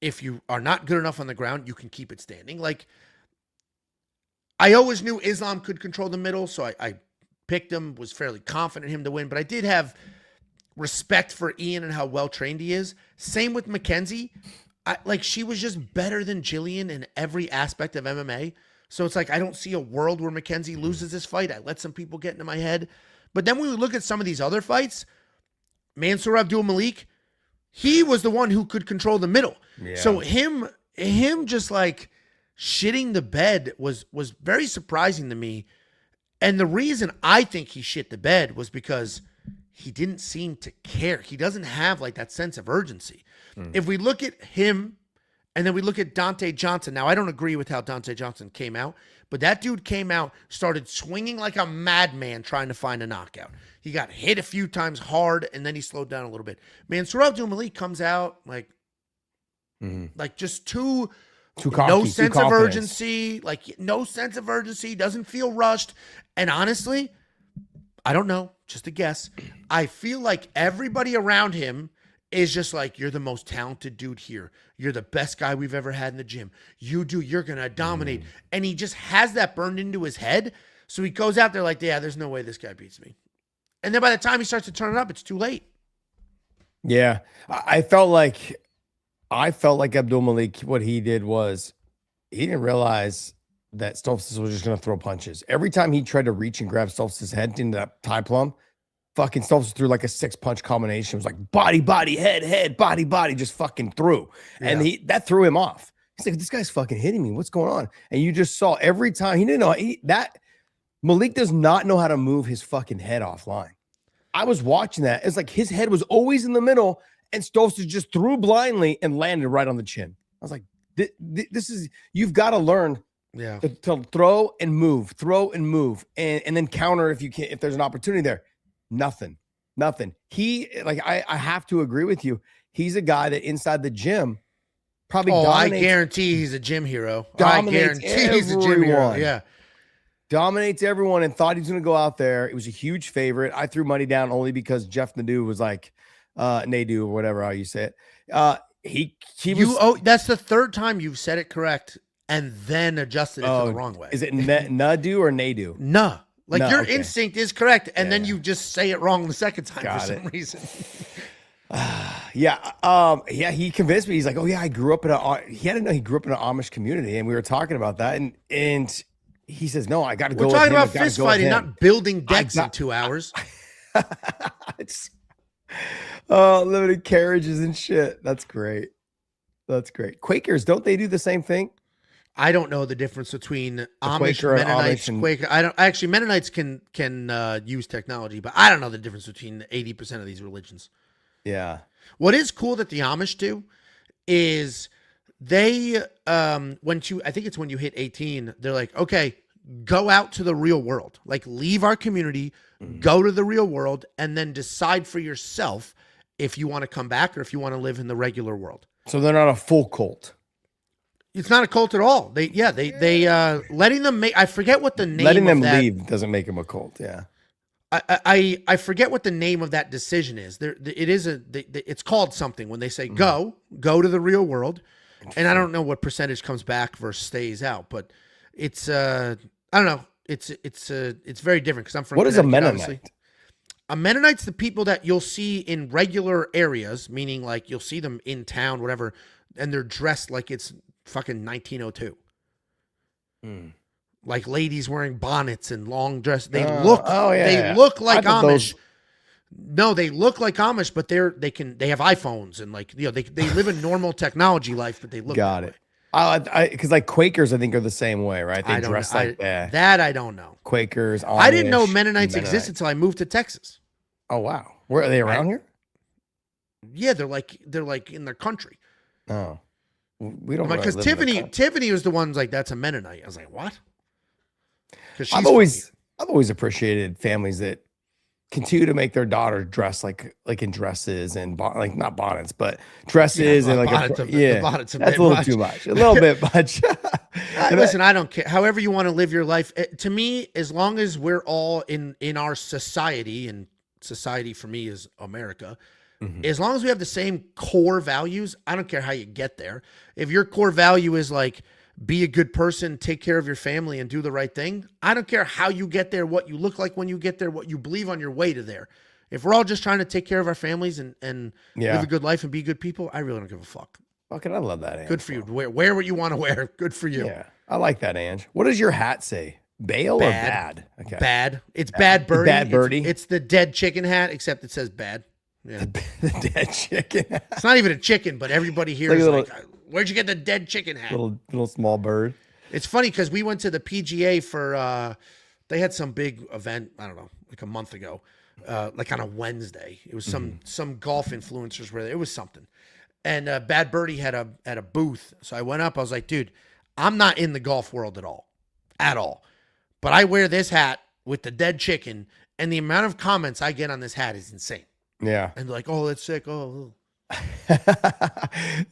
If you are not good enough on the ground, you can keep it standing. Like, I always knew Islam could control the middle, so I picked him, was fairly confident in him to win, but I did have respect for Ian and how well-trained he is. Same with Mackenzie. She was just better than Gillian in every aspect of MMA. So it's like, I don't see a world where Mackenzie loses this fight. I let some people get into my head. But then when we look at some of these other fights, Mansour Abdul Malik, he was the one who could control the middle. Yeah. So him just like shitting the bed was very surprising to me. And the reason I think he shit the bed was because he didn't seem to care. He doesn't have like that sense of urgency. If we look at him and then we look at Dante Johnson. Now, I don't agree with how Dante Johnson came out, but that dude came out, started swinging like a madman trying to find a knockout. He got hit a few times hard, and then he slowed down a little bit. Mansour Abdul Malik comes out like just too cocky, no sense of urgency, doesn't feel rushed. And honestly, I don't know, just a guess. I feel like everybody around him is just like, you're the most talented dude here. You're the best guy we've ever had in the gym. You're going to dominate. And he just has that burned into his head. So he goes out there like, yeah, there's no way this guy beats me. And then by the time he starts to turn it up, it's too late. Yeah. I felt like Abdul Malik, what he did was he didn't realize that Stoltzfus was just going to throw punches. Every time he tried to reach and grab Stoltzfus' head into that tie plum, fucking Stoltzfus threw like a 6-punch combination. It was like body, head, body, just fucking threw. Yeah. And that threw him off. He's like, this guy's fucking hitting me. What's going on? And you just saw every time he didn't know that Malik does not know how to move his fucking head offline. I was watching that. It's like his head was always in the middle and Stoltzfus just threw blindly and landed right on the chin. I was like, this is, you've got to learn to throw and move, and then counter if you can, if there's an opportunity there. Nothing. He, like, I have to agree with you. He's a guy that inside the gym probably dominates. I guarantee he's a gym hero. I guarantee he's a gym hero. Yeah. Dominates everyone and thought he was going to go out there. It was a huge favorite. I threw money down only because Jeff Nadeau was like, Nadeau or whatever how you say it. He was. That's the third time you've said it correct and then adjusted it to the wrong way. Is it Nadeau or Nadeau? Nah. Like your instinct is correct, and then you just say it wrong the second time for some reason. He convinced me. He's like, oh yeah, I grew up in he had to know he grew up in an Amish community, and we were talking about that, and he says, no, I got to go. We're talking about fist fighting, not building decks in 2 hours. Limited carriages and shit. That's great. Quakers, don't they do the same thing? I don't know the difference between Amish, Mennonites, Quaker. I don't actually. Mennonites can use technology, but I don't know the difference between 80% of these religions. Yeah. What is cool that the Amish do is they I think it's when you hit 18, they're like, okay, go out to the real world, like leave our community, go to the real world, and then decide for yourself if you want to come back or if you want to live in the regular world. So they're not a full cult. It's not a cult at all. They letting them make. I forget what the name. Letting them of that, leave doesn't make them a cult. Yeah. I forget what the name of that decision is. It's called something when they say go to the real world, and I don't know what percentage comes back versus stays out, but it's I don't know. It's very different because I'm from. What is a Mennonite? Obviously. A Mennonite's the people that you'll see in regular areas, meaning like you'll see them in town, whatever, and they're dressed like it's fucking 1902. Like ladies wearing bonnets and long dress. They look like Amish. No, they look like Amish, but they have iPhones and like, you know, they live a normal technology life, but they look. Got it. Because like Quakers, I think are the same way, right? They dress like that. That I don't know. Quakers. Amish, I didn't know Mennonites existed until I moved to Texas. Oh wow, where are they around here? Yeah, they're like in their country. Oh, we don't. Because Tiffany was the ones like, that's a Mennonite. I was like, what? I've always appreciated families that continue to make their daughter dress like in dresses and like not bonnets, but dresses and like bonnets that's a little too much. A little bit much. Listen, I don't care. However you want to live your life. To me, as long as we're all in our society, and society for me is America. As long as we have the same core values, I don't care how you get there. If your core value is like, be a good person, take care of your family, and do the right thing, I don't care how you get there, what you look like when you get there, what you believe on your way to there. If we're all just trying to take care of our families and live a good life and be good people, I really don't give a fuck. Fucking, I love that, Ange. Good for you. Wear what you want to wear. Good for you. Yeah, I like that, Ange. What does your hat say? Bail or bad? Okay. Bad. It's bad birdie. Bad birdie. It's the dead chicken hat, except it says bad. Yeah. The dead chicken. It's not even a chicken, but everybody here is like, where'd you get the dead chicken hat? Little small bird. It's funny because we went to the PGA for they had some big event, I don't know, like a month ago, like on a Wednesday. It was some golf influencers were there. It was something. And Bad Birdie had a booth. So I went up, I was like, dude, I'm not in the golf world at all. But I wear this hat with the dead chicken, and the amount of comments I get on this hat is insane. Yeah. And like, oh, that's sick. Oh.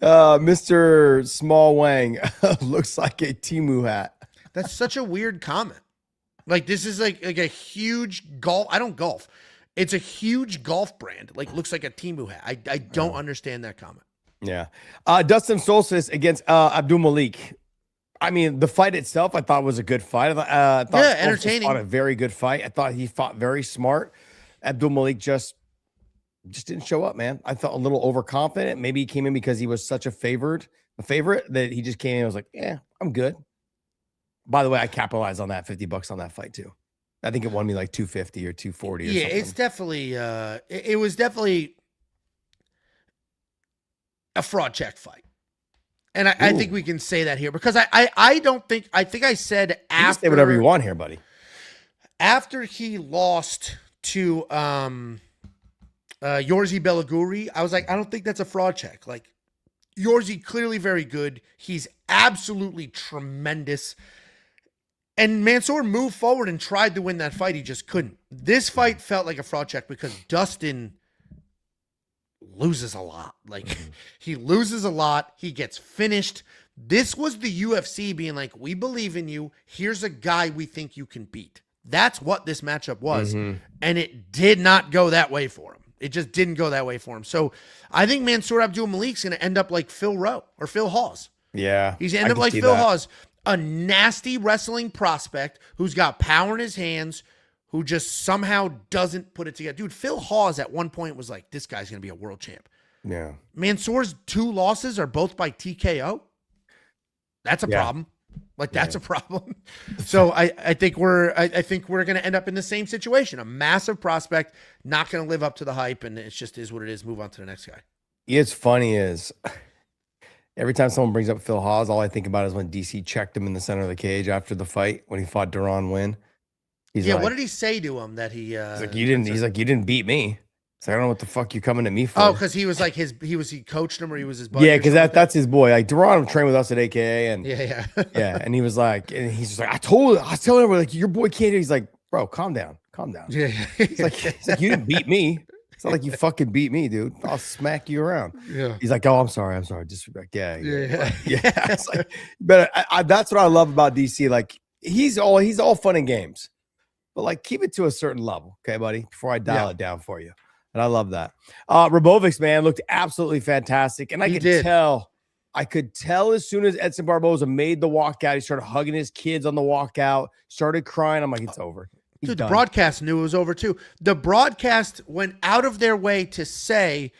Mr. Small Wang looks like a Timu hat. That's such a weird comment. Like this is like a huge golf. I don't golf. It's a huge golf brand. Like looks like a Temu hat. I don't understand that comment. Yeah. Dustin Solstice against Abdul Malik. I mean, the fight itself, I thought was a good fight. I thought Solstice entertaining. fought a very good fight. I thought he fought very smart. Abdul Malik just didn't show up, man. I felt a little overconfident. Maybe he came in because he was such a favorite that he just came in and was like, yeah, I'm good. By the way, I capitalized on that $50 on that fight too. I think it won me like 250 or 240 or something. It's definitely it was definitely a fraud check fight. And I think we can say that here because I don't think I said after you can say whatever you want here, buddy. After he lost to Yorzi Belaguri, I was like, I don't think that's a fraud check. Like Yorzi clearly very good. He's absolutely tremendous. And Mansour moved forward and tried to win that fight. He just couldn't. This fight felt like a fraud check because Dustin loses a lot. Like he loses a lot. He gets finished. This was the UFC being like, we believe in you. Here's a guy we think you can beat. That's what this matchup was. And it did not go that way for him. It just didn't go that way for him. So I think Mansour Abdul Malik's going to end up like Phil Rowe or Phil Hawes. Yeah. He's going to end up like Phil Hawes. A nasty wrestling prospect who's got power in his hands, who just somehow doesn't put it together. Dude, Phil Hawes at one point was like, this guy's going to be a world champ. Yeah. Mansour's 2 losses are both by TKO. That's a problem. Like, that's a problem. So I think we're going to end up in the same situation. A massive prospect, not going to live up to the hype, and it just is what it is. Move on to the next guy. It's funny is every time someone brings up Phil Hawes, all I think about is when DC checked him in the center of the cage after the fight when he fought Duran Win. He's like, what did he say to him that he he's like, you didn't beat me. So I don't know what the fuck you're coming to me for. Oh, because he was like he coached him or he was his buddy. Yeah, because that's his boy. Like Duran trained with us at AKA and yeah. And he was like, and he's just like, I was telling everyone like your boy can't do. He's like, bro, calm down. Yeah. He's like, you didn't beat me. It's not like you fucking beat me, dude. I'll smack you around. Yeah. He's like, oh, I'm sorry. Disrespect. Yeah. Yeah. It's like, but that's what I love about DC. Like he's all fun and games, but like keep it to a certain level, okay, buddy. Before I dial it down for you, and I love that. Rabovics, man, looked absolutely fantastic, and I could tell as soon as Edson Barboza made the walkout, he started hugging his kids on the walkout, started crying. I'm like, it's over. Dude, the broadcast knew it was over too. The broadcast went out of their way to say,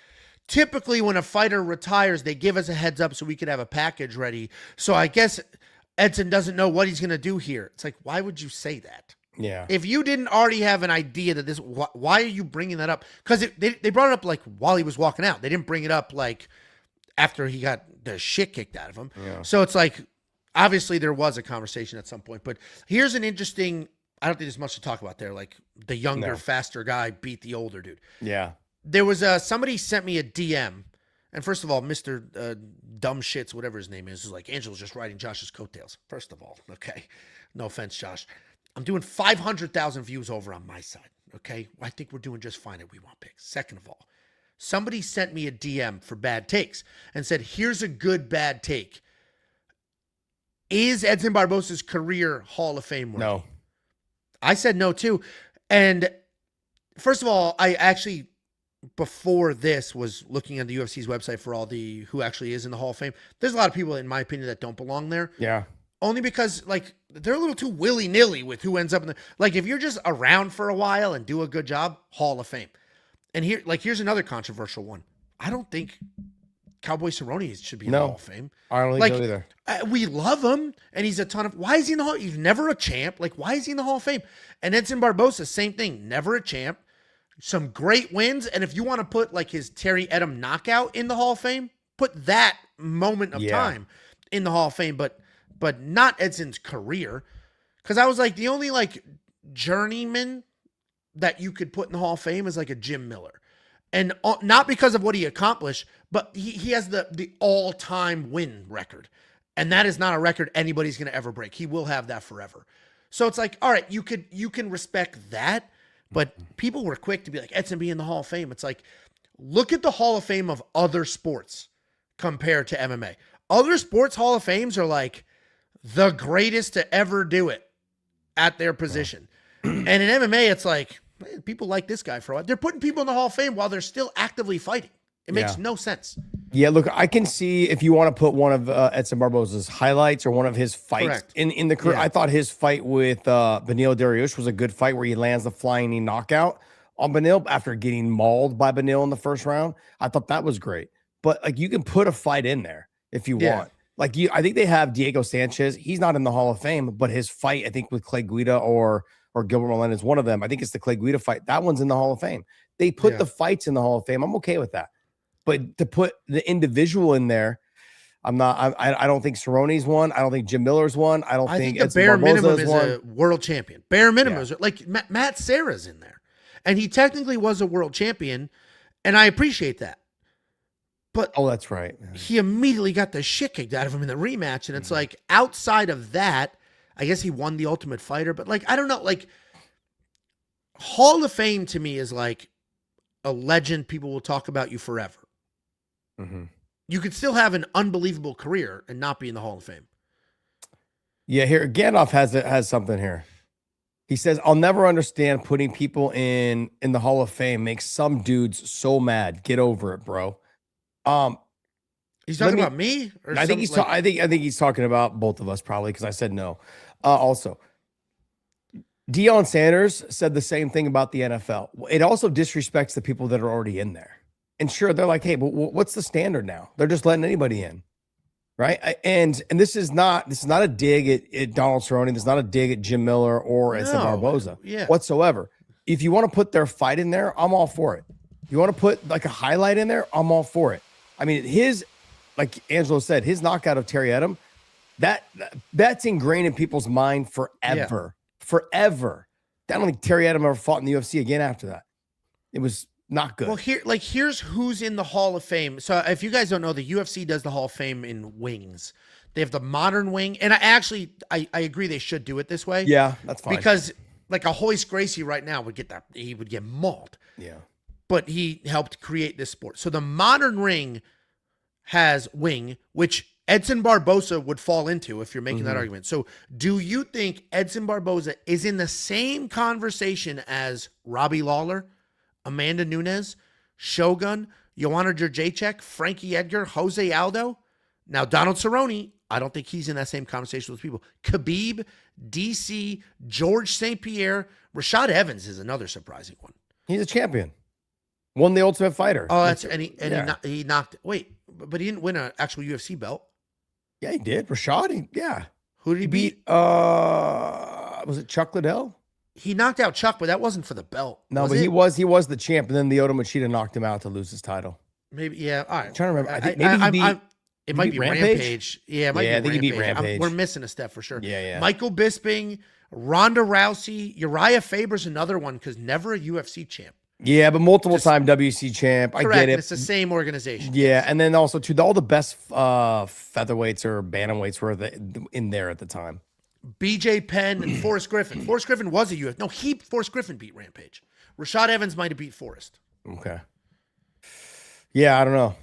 typically when a fighter retires, they give us a heads up so we could have a package ready. So I guess Edson doesn't know what he's going to do here. It's like, why would you say that? Yeah. If you didn't already have an idea that this, why are you bringing that up? Because they brought it up like while he was walking out. They didn't bring it up like after he got the shit kicked out of him. Yeah. So it's like, obviously there was a conversation at some point. But here's an interesting, I don't think there's much to talk about there. Like the younger, faster guy beat the older dude. Yeah. There was somebody sent me a DM. And first of all, Mr. Dumb Shits, whatever his name is like, Angelo's just riding Josh's coattails. First of all, okay. No offense, Josh. I'm doing 500,000 views over on my side, okay? I think we're doing just fine at We Want Picks. Second of all, somebody sent me a DM for bad takes and said, here's a good bad take. Is Edson Barboza's career Hall of Fame worthy? No. I said no too. And first of all, I actually, before this, was looking at the UFC's website for all the who actually is in the Hall of Fame. There's a lot of people, in my opinion, that don't belong there. Yeah. Only because, like, they're a little too willy-nilly with who ends up in the... Like, if you're just around for a while and do a good job, Hall of Fame. And here's another controversial one. I don't think Cowboy Cerrone should be in the Hall of Fame. I don't think so either. We love him, and he's a ton of... Why is he in the Hall? He's never a champ. Like, why is he in the Hall of Fame? And Edson Barboza, same thing. Never a champ. Some great wins. And if you want to put, like, his Terry Edom knockout in the Hall of Fame, put that moment of time in the Hall of Fame. But not Edson's career. Because I was like, the only like journeyman that you could put in the Hall of Fame is like a Jim Miller. And not because of what he accomplished, but he has the all-time win record. And that is not a record anybody's going to ever break. He will have that forever. So it's like, all right, you can respect that, but people were quick to be like, Edson be in the Hall of Fame. It's like, look at the Hall of Fame of other sports compared to MMA. Other sports Hall of Fames are like, the greatest to ever do it. at their position. And in MMA, it's like, man, people like this guy for a while. They're putting people in the Hall of Fame while they're still actively fighting. It makes no sense. Yeah, look, I can see if you want to put one of Edson Barboza's highlights or one of his fights in the career. Yeah. I thought his fight with Beneil Dariush was a good fight where he lands the flying knee knockout on Beneil after getting mauled by Beneil in the first round. I thought that was great. But like, you can put a fight in there if you want. Like, I think they have Diego Sanchez. He's not in the Hall of Fame, but his fight, I think, with Clay Guida or Gilbert Melendez, one of them. I think it's the Clay Guida fight. That one's in the Hall of Fame. They put the fights in the Hall of Fame. I'm okay with that. But to put the individual in there, I'm not. I don't think Cerrone's one. I don't think Jim Miller's one. I think the bare minimum is a world champion. Bare minimum is like Matt Serra's in there, and he technically was a world champion, and I appreciate that. But that's right. He immediately got the shit kicked out of him in the rematch, and it's like, outside of that, I guess he won the Ultimate Fighter, but like, I don't know, like, Hall of Fame to me is like a legend. People will talk about you forever. You could still have an unbelievable career and not be in the Hall of Fame. Yeah, here Gandalf has something here. He says, "I'll never understand putting people in the Hall of Fame makes some dudes so mad. Get over it, bro." He's talking about me. Or I think I think he's talking about both of us probably because I said no. Also, Deion Sanders said the same thing about the NFL. It also disrespects the people that are already in there. And sure, they're like, hey, but what's the standard now? They're just letting anybody in, right? And this is not a dig at Donald Cerrone. This is not a dig at Jim Miller or Edson Barboza whatsoever. If you want to put their fight in there, I'm all for it. You want to put like a highlight in there, I'm all for it. I mean, like Angelo said, his knockout of Terry Edom, that's ingrained in people's mind forever. Forever. I don't think Terry Edom ever fought in the UFC again after that. It was not good. Well, here's who's in the Hall of Fame. So if you guys don't know, the UFC does the Hall of Fame in wings. They have the modern wing, and I agree they should do it this way. Yeah, that's fine. Because like a Hoist Gracie right now would get mauled. Yeah. But he helped create this sport. So the modern ring has wing, which Edson Barboza would fall into if you're making that argument. So do you think Edson Barboza is in the same conversation as Robbie Lawler, Amanda Nunes, Shogun, Joanna Jędrzejczyk, Frankie Edgar, Jose Aldo? Now, Donald Cerrone, I don't think he's in that same conversation with people. Khabib, DC, George St. Pierre, Rashad Evans is another surprising one. He's a champion. Won the Ultimate Fighter. Oh, he knocked. Wait, but he didn't win an actual UFC belt. Yeah, he did. Rashad, Who did he beat? Was it Chuck Liddell? He knocked out Chuck, but that wasn't for the belt. No, but he was the champ, and then Lyoto Machida knocked him out to lose his title. Maybe, yeah. All right. I'm trying to remember. I think maybe it might be Rampage. Yeah, it might be I think he beat Rampage. We're missing a step for sure. Yeah. Michael Bisping, Ronda Rousey, Uriah Faber's another one because never a UFC champ. Yeah, but multiple-time WC champ. Correct. I get it. It's the same organization. Yeah, and then also, too, all the best featherweights or bantamweights were in there at the time. BJ Penn and Forrest Griffin. Forrest Griffin was a UFC. No, Forrest Griffin beat Rampage. Rashad Evans might have beat Forrest. Okay. Yeah, I don't know.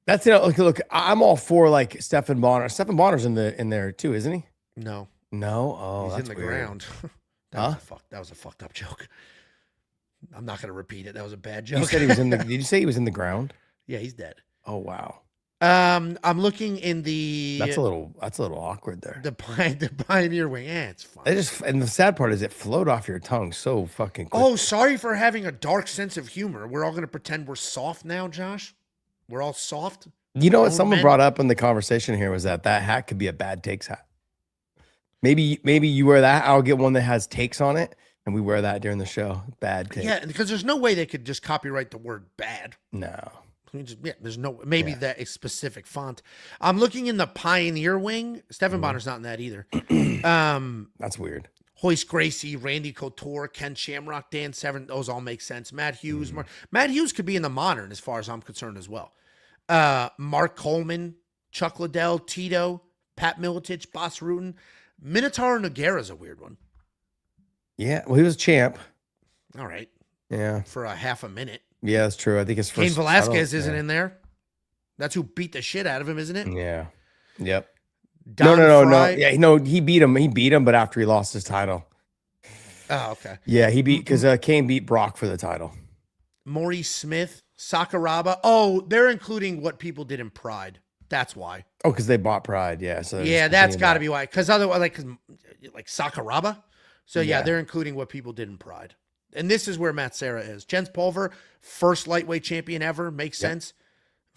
That's look, I'm all for like Stephan Bonnar. Stephan Bonner's in there too, isn't he? No. Oh, he's that's in the weird. ground. That was a fucked up joke. I'm not going to repeat it. That was a bad joke. You said he was in the. Did you say he was in the ground? Yeah, he's dead. Oh wow. I'm looking in the. That's a little awkward there. The Pioneer Wing. It's fine. And the sad part is it flowed off your tongue so fucking quick. Oh, sorry for having a dark sense of humor. We're all going to pretend we're soft now, Josh. We're all soft. You know what someone brought up in the conversation here was that hat could be a bad takes hat. Maybe you wear that. I'll get one that has takes on it. And we wear that during the show. Bad take. Yeah, because there's no way they could just copyright the word bad. No. There's no, maybe that a specific font. I'm looking in the Pioneer Wing. Stephan Bonner's not in that either. That's weird. Hoist Gracie, Randy Couture, Ken Shamrock, Dan Severn. Those all make sense. Matt Hughes. Matt Hughes could be in the modern as far as I'm concerned as well. Mark Coleman, Chuck Liddell, Tito, Pat Miletich, Bas Rutten. Minotaur Nogueira's a weird one. Yeah, well, he was champ. All right. Yeah. For a half a minute. Yeah, that's true. I think his first. Cain Velasquez isn't in there. That's who beat the shit out of him, isn't it? Yeah. Yep. No, Don no, no, Fry. no. Yeah, no, he beat him. He beat him, but after he lost his title. Oh, okay. Yeah, he beat because Kane beat Brock for the title. Maurice Smith, Sakuraba. Oh, they're including what people did in Pride. That's why. Oh, because they bought Pride. Yeah. So Yeah, that's got to be why. Because otherwise, like Sakuraba. So yeah, Yeah. they're including what people did in Pride. And this is where Matt Serra is. Jens Pulver, first lightweight champion ever. Makes sense.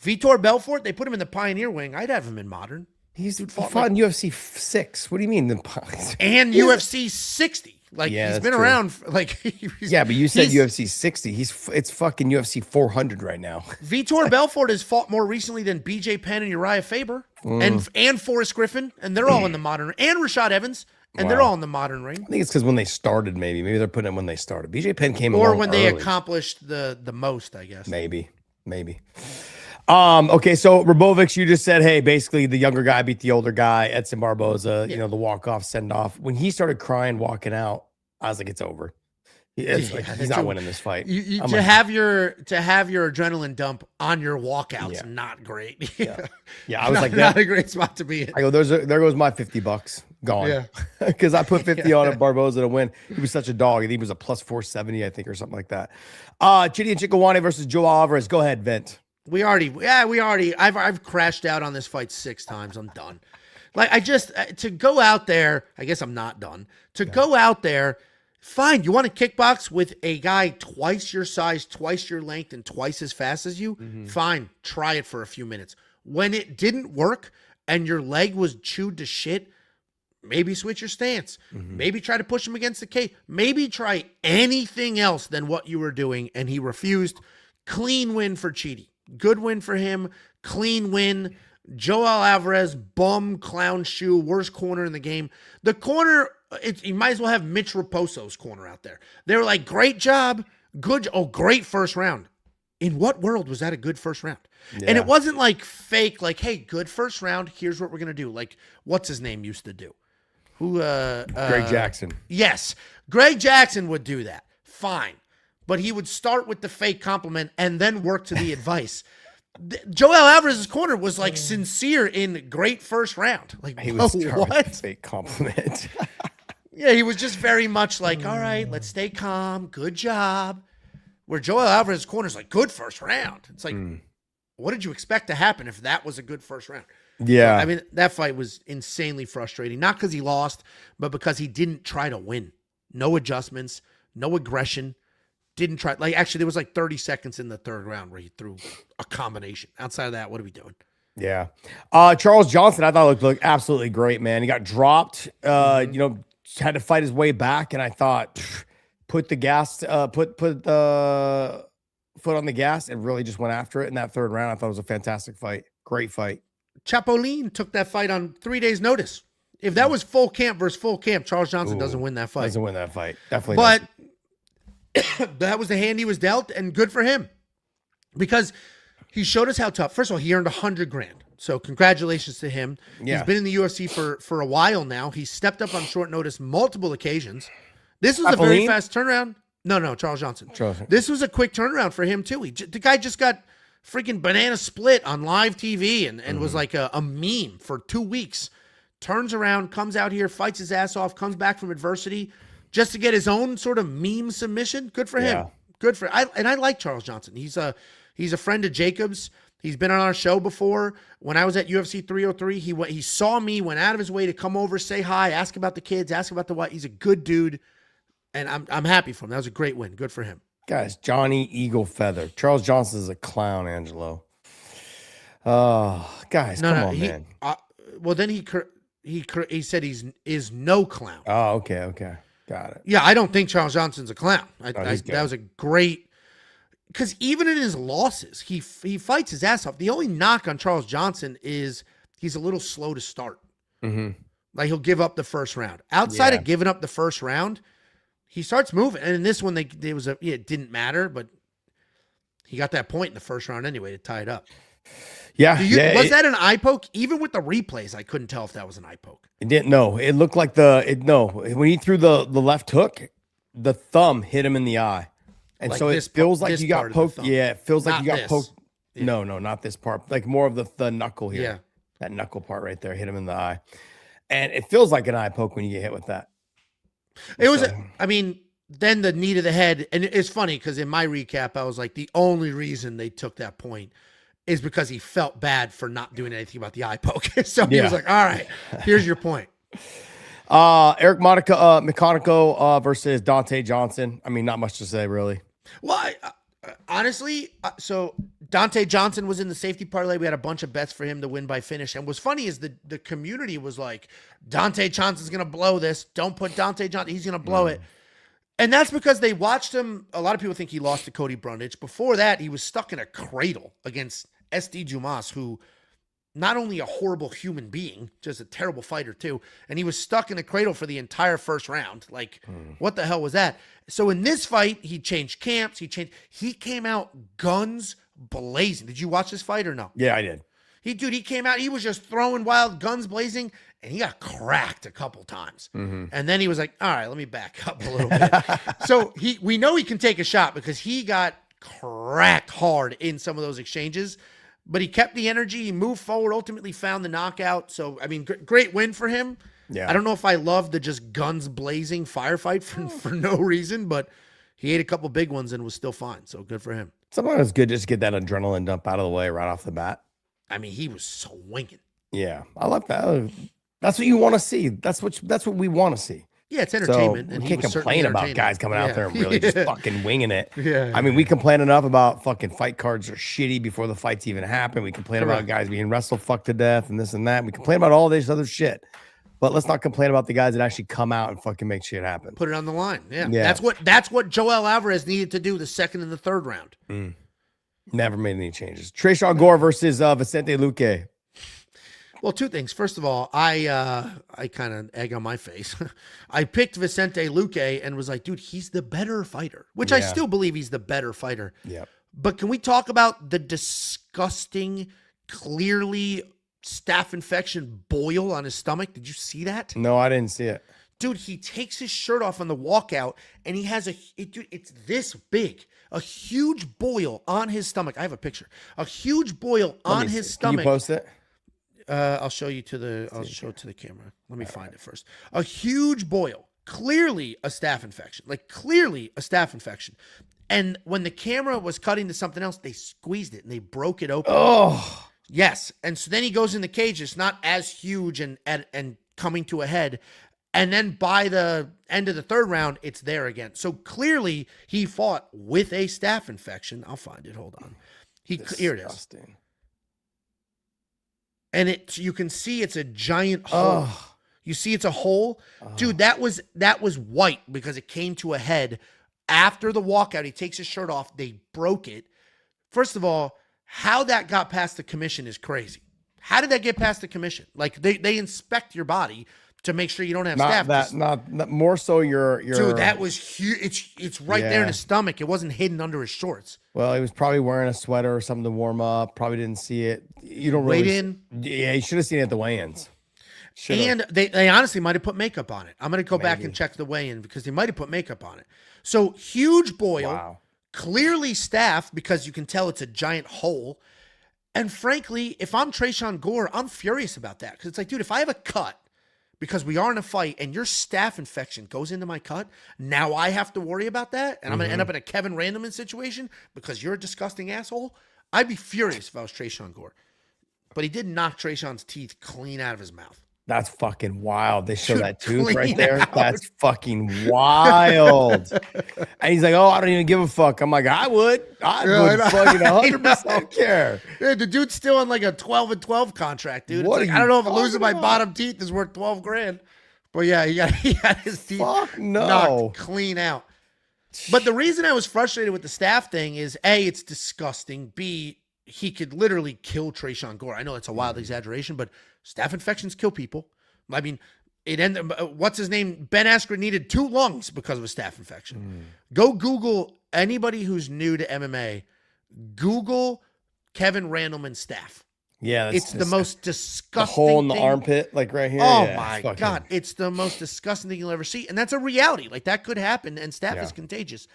Vitor Belfort, they put him in the Pioneer wing. I'd have him in modern. He fought in UFC 6. What do you mean? And UFC 60. Like, Yeah, he's that's been true. around. Like, Yeah, but you said he's- UFC 60. It's fucking UFC 400 right now. Vitor Belfort has fought more recently than BJ Penn and Uriah Faber and Forrest Griffin, and they're all in the modern, and Rashad Evans, and they're Wow. all in the modern ring. I think it's because when they started, maybe they're putting it when they started. BJ Penn came Or along when they early. accomplished the most, I guess. Maybe. Okay, so Rabovic, you just said, hey, basically the younger guy beat the older guy, Edson Barboza, you know, the walk-off, send-off. When he started crying, walking out, I was like, it's over. He's not winning this fight. To have your adrenaline dump on your walkout's not great. Yeah, I was like, not a great spot to be in. I go, there goes my $50 gone. Yeah. Because I put 50 on a Barboza to win. He was such a dog. I think he was a plus 470, I think, or something like that. Chidi and Chikawane versus Joe Alvarez. Go ahead, Vent. I've crashed out on this fight 6 times. I'm done. Like, to go out there, I guess I'm not done. To go out there, fine. You want to kickbox with a guy twice your size, twice your length, and twice as fast as you? Fine. Try it for a few minutes. When it didn't work and your leg was chewed to shit, maybe switch your stance. Maybe try to push him against the cage. Maybe try anything else than what you were doing, and he refused. Clean win for Chidi. Good win for him. Clean win. Joel Alvarez, bum, clown shoe, worst corner in the game. The corner, you might as well have Mitch Raposo's corner out there. They were like, great job. Great first round. In what world was that a good first round? Yeah. And it wasn't like fake, like, hey, good first round. Here's what we're going to do. Like, what's his name used to do? Greg Jackson. Yes. Greg Jackson would do that. Fine. But he would start with the fake compliment and then work to the advice. Joel Alvarez's corner was like sincere in great first round. Like, He was what? fake compliment. Yeah, he was just very much like, all right, let's stay calm. Good job. Where Joel Alvarez's corner is like, good first round. It's like, what did you expect to happen if that was a good first round? Yeah. I mean, that fight was insanely frustrating. Not because he lost, but because he didn't try to win. No adjustments, no aggression. Didn't try. Like, actually, there was like 30 seconds in the third round where he threw a combination. Outside of that, what are we doing? Yeah. Charles Johnson, I thought looked absolutely great, man. He got dropped, you know, had to fight his way back. And I thought, put the foot on the gas and really just went after it in that third round. I thought it was a fantastic fight. Great fight. Chapolin took that fight on 3 days' notice. If that was full camp versus full camp, Charles Johnson doesn't win that fight. Doesn't win that fight. Definitely. But that was the hand he was dealt, and good for him. Because he showed us how tough. First of all, he earned $100,000. So congratulations to him. Yeah. He's been in the UFC for a while now. He stepped up on short notice multiple occasions. This was a very fast turnaround. No, Charles Johnson. This was a quick turnaround for him, too. The guy just got freaking banana split on live TV and was like a meme for 2 weeks. Turns around, comes out here, fights his ass off, comes back from adversity just to get his own sort of meme submission. Good for him. Good for I like Charles Johnson. He's a friend of Jacob's. He's been on our show before. When I was at UFC 303, he saw me, went out of his way to come over, say hi, ask about the kids, ask about the wife. He's a good dude, and I'm happy for him. That was a great win. Good for him. Guys, Johnny Eagle Feather. Charles Johnson is a clown, Angelo. Oh, guys, come on, man. Well, then he said is no clown. Oh, okay. Got it. Yeah, I don't think Charles Johnson's a clown. That was a great, because even in his losses, he fights his ass off. The only knock on Charles Johnson is he's a little slow to start. Like, he'll give up the first round. Outside of giving up the first round, he starts moving. And in this one, it didn't matter, but he got that point in the first round anyway to tie it up. Yeah. Was that an eye poke? Even with the replays, I couldn't tell if that was an eye poke. It didn't. No, it looked like when he threw the left hook, the thumb hit him in the eye, and like so it feels like you got poked. Yeah, it feels like Not you got this. poked. Yeah. No, not this part. Like more of the knuckle here. Yeah. That knuckle part right there hit him in the eye. And it feels like an eye poke when you get hit with that. It was, I mean, then the knee to the head. And it's funny because in my recap, I was like, the only reason they took that point is because he felt bad for not doing anything about the eye poke. So he was like, all right, here's your point. Eric Machado versus Dante Johnson. I mean, not much to say, really. Well, honestly, so Dante Johnson was in the safety parlay. We had a bunch of bets for him to win by finish. And what's funny is the community was like, Dante Johnson's going to blow this. Don't put Dante Johnson. He's going to blow it. And that's because they watched him. A lot of people think he lost to Cody Brundage. Before that, he was stuck in a cradle against SD Dumas, who not only a horrible human being, just a terrible fighter too. And he was stuck in a cradle for the entire first round. Like, what the hell was that? So in this fight, he changed camps. He came out guns blazing. Did you watch this fight or no? Yeah, I did. He came out. He was just throwing wild, guns blazing, and he got cracked a couple times. And then he was like, all right, let me back up a little bit. So we know he can take a shot because he got cracked hard in some of those exchanges. But he kept the energy. He moved forward, ultimately found the knockout. So, I mean, great win for him. Yeah. I don't know if I love the just guns blazing firefight for no reason, but he ate a couple big ones and was still fine. So good for him. Sometimes it's good just to get that adrenaline dump out of the way right off the bat. I mean, he was swinging. Yeah, I like that. That's what you want to see. That's what we want to see. Yeah, it's entertainment. So and we can't complain about guys coming out there and really just fucking winging it. Yeah. I mean, we complain enough about fucking fight cards are shitty before the fights even happen. We complain about guys being wrestled fucked to death and this and that. We complain about all this other shit. But let's not complain about the guys that actually come out and fucking make shit happen. Put it on the line. Yeah. That's what Joel Alvarez needed to do the second and the third round. Never made any changes. Tresean Gore versus Vicente Luque. Well, two things. First of all, I kind of egg on my face. I picked Vicente Luque and was like, dude, he's the better fighter, which I still believe he's the better fighter. Yeah. But can we talk about the disgusting, clearly staph infection boil on his stomach? Did you see that? No, I didn't see it. Dude, he takes his shirt off on the walkout and he has it's this big, a huge boil on his stomach. I have a picture. A huge boil on his stomach. Can you post it? I'll show it to the camera. Let me find it first. A huge boil, clearly a staph infection. And when the camera was cutting to something else, they squeezed it and they broke it open. Oh, yes. And so then he goes in the cage. It's not as huge and coming to a head. And then by the end of the third round, it's there again. So clearly he fought with a staph infection. I'll find it. Hold on. Here it is. And you can see it's a giant hole. Oh. You see it's a hole? Oh. Dude, that was white because it came to a head after the walkout. He takes his shirt off. They broke it. First of all, how that got past the commission is crazy. How did that get past the commission? Like they inspect your body to make sure you don't have staph. Not more so your Dude, that was huge. It's right there in his stomach. It wasn't hidden under his shorts. Well, he was probably wearing a sweater or something to warm up. Probably didn't see it. You don't really. Weighed in. Yeah, you should have seen it at the weigh-ins. And they honestly might have put makeup on it. I'm going to go back and check the weigh-in because they might have put makeup on it. So huge boil, clearly staph because you can tell it's a giant hole. And frankly, if I'm Tresean Gore, I'm furious about that because it's like, dude, if I have a cut because we are in a fight and your staph infection goes into my cut, now I have to worry about that and I'm going to end up in a Kevin Randleman situation because you're a disgusting asshole. I'd be furious if I was Tresean Gore. But he did knock Tresean's teeth clean out of his mouth. That's fucking wild. They show that tooth right there. That's fucking wild. And he's like, oh, I don't even give a fuck. I'm like, I would fucking 100% care. Dude, the dude's still on like a 12-12 contract, dude. It's like, I don't know if losing my bottom teeth is worth $12,000. But yeah, he got his teeth knocked clean out. But the reason I was frustrated with the staph thing is A, it's disgusting. B, he could literally kill Tresean Gore. I know it's a wild exaggeration, but staph infections kill people. I mean, it ended. What's his name? Ben Askren needed 2 lungs because of a staph infection. Go Google anybody who's new to MMA. Google Kevin Randleman staph. Yeah, it's the most disgusting. The hole in the armpit, like right here. Oh my God, it's the most disgusting thing you'll ever see, and that's a reality. Like that could happen, and staph is contagious.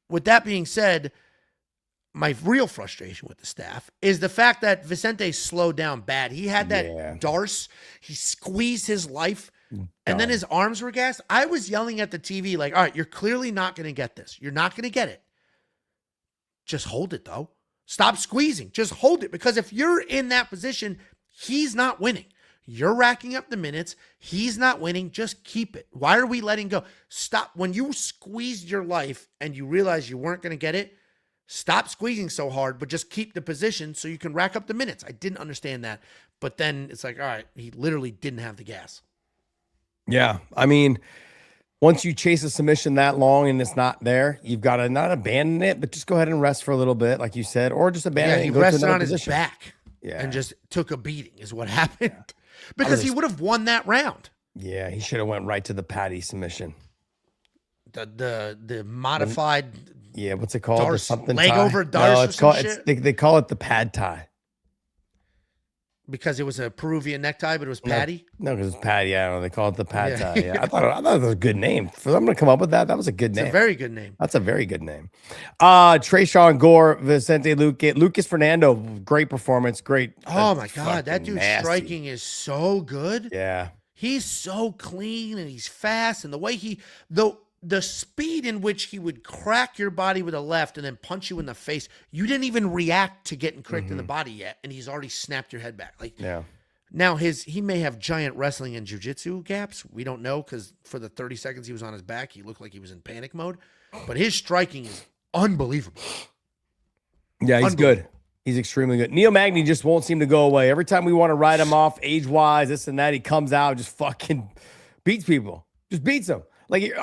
With that being said, my real frustration with the staff is the fact that Vicente slowed down bad. He had that Darce. He squeezed his life, and then his arms were gassed. I was yelling at the TV like, all right, you're clearly not going to get this. You're not going to get it. Just hold it, though. Stop squeezing. Just hold it. Because if you're in that position, he's not winning. You're racking up the minutes. He's not winning. Just keep it. Why are we letting go? Stop. When you squeezed your life and you realized you weren't going to get it, stop squeezing so hard, but just keep the position so you can rack up the minutes. I didn't understand that. But then it's like, all right, he literally didn't have the gas. Yeah. I mean, once you chase a submission that long and it's not there, you've got to not abandon it, but just go ahead and rest for a little bit, like you said, or just abandon it. He and go rested to another on his position. back and just took a beating is what happened. Yeah. Because he would have won that round. Yeah, he should have went right to the patty submission. The modified. Yeah, what's it called? Darce, Something leg tie? over Darce. No, it's called. They call it the pad tie. Because it was a Peruvian necktie, but it was patty. No, because it's patty. I don't know. They call it the pad tie. Yeah, I thought it was a good name. For them to come up with that, that was a good name. It's a very good name. That's a very good name. Trayshawn Gore, Vicente Luque, Lucas Fernando, great performance. Great. Oh my God, that dude's nasty. striking is so good. Yeah. He's so clean and he's fast, and the way the speed in which he would crack your body with a left and then punch you in the face, you didn't even react to getting cracked in the body yet, and he's already snapped your head back. Like, yeah. Now he may have giant wrestling and jiu-jitsu gaps. We don't know, because for the 30 seconds he was on his back, he looked like he was in panic mode. But his striking is unbelievable. Yeah, he's good. He's extremely good. Neil Magny just won't seem to go away. Every time we want to write him off age-wise, this and that, he comes out and just fucking beats people. Just beats them. Like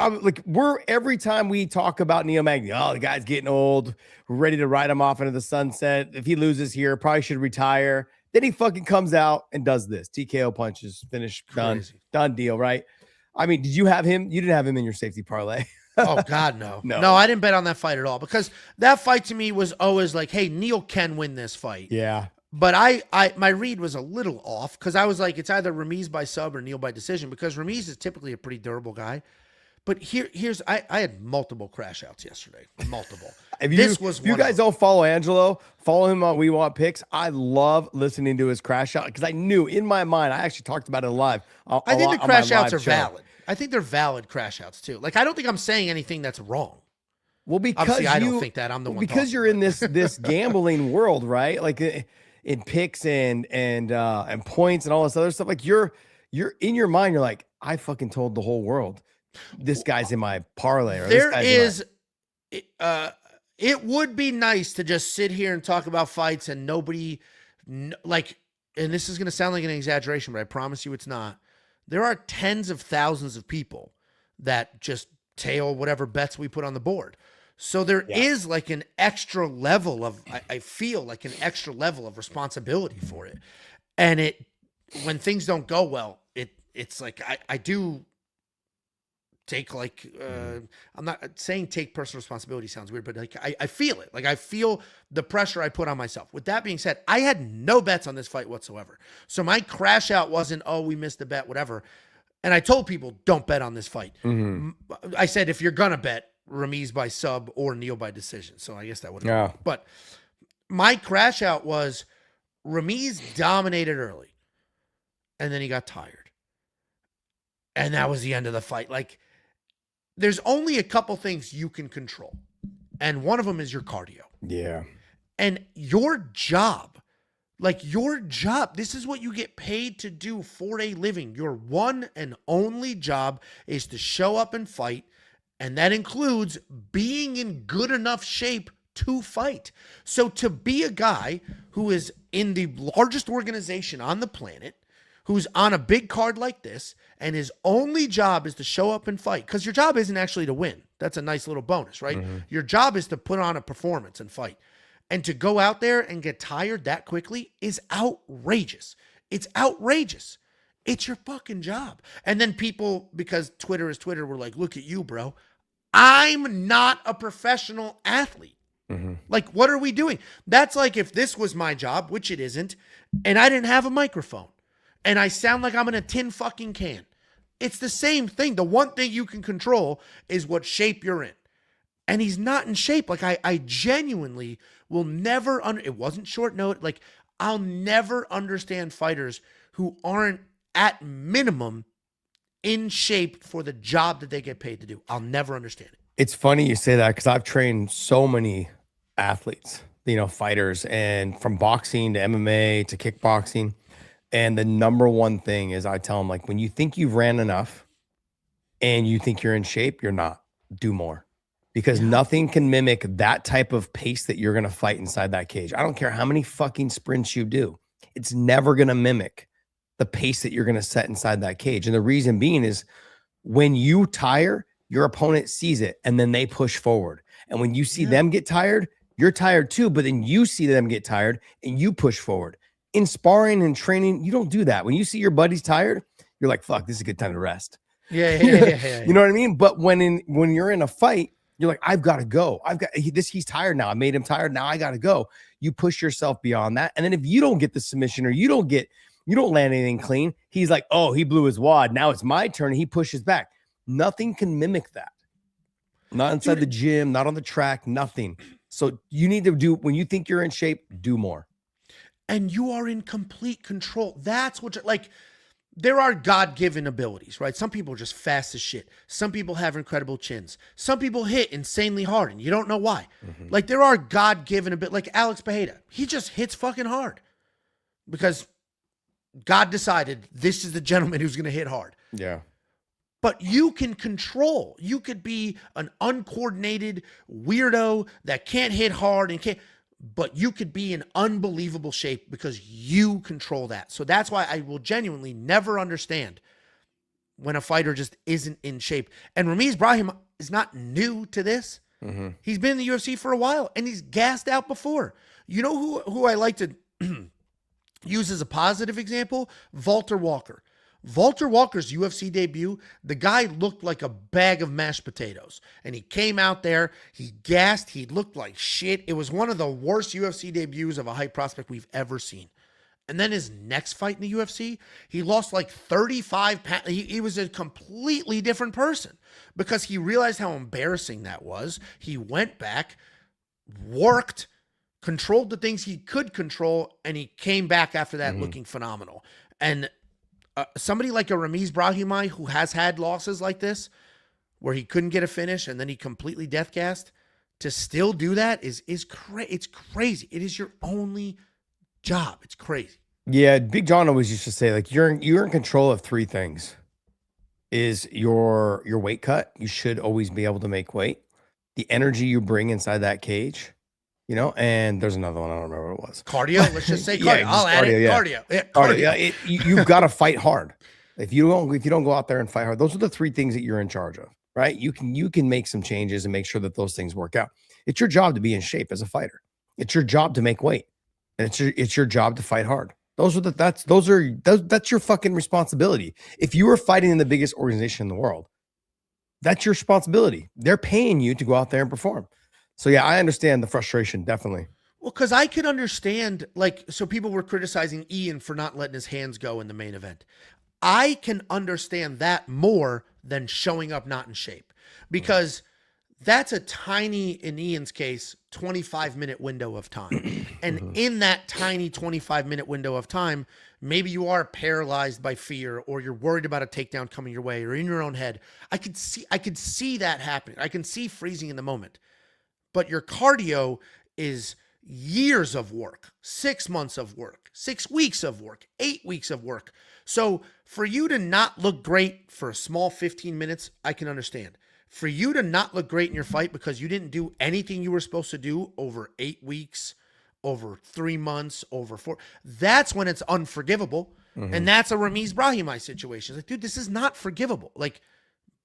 every time we talk about Neil Magny, oh, the guy's getting old. We're ready to ride him off into the sunset. If he loses here, probably should retire. Then he fucking comes out and does this. TKO punches, finish, done deal, right? I mean, did you have him? You didn't have him in your safety parlay. Oh, God, no. No, I didn't bet on that fight at all, because that fight to me was always like, hey, Neil can win this fight. Yeah. But my read was a little off, because I was like, it's either Ramiz by sub or Neil by decision, because Ramiz is typically a pretty durable guy. But I had multiple crash outs yesterday. Multiple. You guys don't follow Angelo, follow him on We Want Picks. I love listening to his crash out, because I knew in my mind, I actually talked about it live. I think the crash outs are valid. I think they're valid crash outs too. Like, I don't think I'm saying anything that's wrong. Well, because obviously I don't think that. I'm the one because you're in this gambling world, right? Like in picks and points and all this other stuff. Like you're in your mind, you're like, I fucking told the whole world this guy's in my parlay. Or it would be nice to just sit here and talk about fights and nobody and this is going to sound like an exaggeration, but I promise you it's not. There are tens of thousands of people that just tail whatever bets we put on the board. So there is like an extra level of, I feel like an extra level of responsibility for it. And when things don't go well, it's like, I do take I'm not saying take personal responsibility sounds weird, but like I feel it. Like I feel the pressure I put on myself. With that being said, I had no bets on this fight whatsoever. So my crash out wasn't, oh, we missed a bet, whatever. And I told people, don't bet on this fight. Mm-hmm. I said, if you're going to bet, Ramiz by sub or Neil by decision. So I guess that would have been. But my crash out was Ramiz dominated early. And then he got tired. And that was the end of the fight. Like, there's only a couple things you can control. And one of them is your cardio. Yeah. And your job, this is what you get paid to do for a living. Your one and only job is to show up and fight. And that includes being in good enough shape to fight. So to be a guy who is in the largest organization on the planet, who's on a big card like this, and his only job is to show up and fight, because your job isn't actually to win. That's a nice little bonus, right? Mm-hmm. Your job is to put on a performance and fight. And to go out there and get tired that quickly is outrageous. It's outrageous. It's your fucking job. And then people, because Twitter is Twitter, were like, look at you, bro. I'm not a professional athlete. Mm-hmm. Like, what are we doing? That's like if this was my job, which it isn't, and I didn't have a microphone. And I sound like I'm in a tin fucking can. It's the same thing. The one thing you can control is what shape you're in. And he's not in shape. Like I genuinely will never it wasn't short note. Like, I'll never understand fighters who aren't at minimum in shape for the job that they get paid to do. I'll never understand it. It's funny you say that because I've trained so many athletes, fighters, and from boxing to MMA to kickboxing. And the number one thing is I tell them, like, when you think you've ran enough and you think you're in shape, you're not. Do more. Because nothing can mimic that type of pace that you're going to fight inside that cage. I don't care how many fucking sprints you do. It's never going to mimic the pace that you're going to set inside that cage. And the reason being is when you tire, your opponent sees it and then they push forward. And when you see them get tired, you're tired too. But then you see them get tired and you push forward. In sparring and training, you don't do that. When you see your buddies tired, you're like, fuck, this is a good time to rest. Yeah. You know what I mean? But when you're in a fight, you're like, I've got to go. He's tired now. I made him tired. Now I got to go. You push yourself beyond that. And then if you don't get the submission or you don't land anything clean, he's like, oh, he blew his wad. Now it's my turn. He pushes back. Nothing can mimic that. Not inside the gym, not on the track, nothing. So you need to when you think you're in shape, do more. And you are in complete control. That's what there are God-given abilities, right? Some people are just fast as shit. Some people have incredible chins. Some people hit insanely hard and you don't know why. Mm-hmm. Like, there are God-given abilities. Like Alex Bejeda, he just hits fucking hard because God decided this is the gentleman who's going to hit hard. Yeah. But you can control. You could be an uncoordinated weirdo that can't hit hard but you could be in unbelievable shape because you control that. So that's why I will genuinely never understand when a fighter just isn't in shape. And Ramiz Brahim is not new to this. Mm-hmm. He's been in the UFC for a while and he's gassed out before. You know who I like to use as a positive example? Walter Walker. Walter Walker's UFC debut, the guy looked like a bag of mashed potatoes. And he came out there, he gassed, he looked like shit. It was one of the worst UFC debuts of a hype prospect we've ever seen. And then his next fight in the UFC, he lost like 35 pounds. He was a completely different person because he realized how embarrassing that was. He went back, worked, controlled the things he could control, and he came back after that looking phenomenal. And somebody like a Ramiz Brahimaj who has had losses like this, where he couldn't get a finish and then he completely death gassed, to still do that it's crazy. It is your only job. It's crazy. Yeah, Big John always used to say, like, you're in control of three things. Is your weight cut. You should always be able to make weight. The energy you bring inside that cage. And there's another one. I don't remember what it was. Cardio. Let's just say cardio. I'll add it. Cardio. Yeah, cardio. Yeah, you've got to fight hard. If you don't go out there and fight hard, those are the three things that you're in charge of, right? You can make some changes and make sure that those things work out. It's your job to be in shape as a fighter. It's your job to make weight, and it's your job to fight hard. That's your fucking responsibility. If you were fighting in the biggest organization in the world, that's your responsibility. They're paying you to go out there and perform. So yeah, I understand the frustration, definitely. Well, because I could understand, so people were criticizing Ian for not letting his hands go in the main event. I can understand that more than showing up not in shape, because that's a tiny, in Ian's case, 25-minute window of time. And in that tiny 25-minute window of time, maybe you are paralyzed by fear, or you're worried about a takedown coming your way, or in your own head. I could see that happening. I can see freezing in the moment. But your cardio is years of work, 6 months of work, 6 weeks of work, 8 weeks of work. So for you to not look great for a small 15 minutes, I can understand. For you to not look great in your fight because you didn't do anything you were supposed to do over 8 weeks, over 3 months, over 4, that's when it's unforgivable. And that's a Ramiz Brahimaj situation. It's like, dude, this is not forgivable. Like,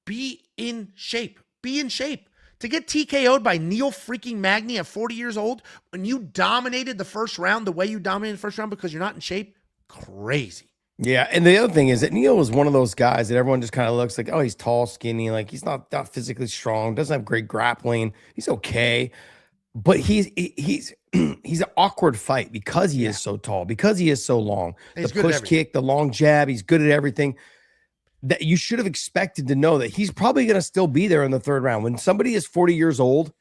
be in shape. Be in shape. To get TKO'd by Neil freaking Magny at 40 years old when you dominated the first round the way you dominated the first round because you're not in shape, crazy. Yeah, and the other thing is that Neil was one of those guys that everyone just kind of looks like, oh, he's tall, skinny, like he's not physically strong, doesn't have great grappling, he's okay, but he's an awkward fight because he is so tall, because he is so long. The push kick, the long jab, he's good at everything. That you should have expected to know that he's probably going to still be there in the third round. When somebody is 40 years old,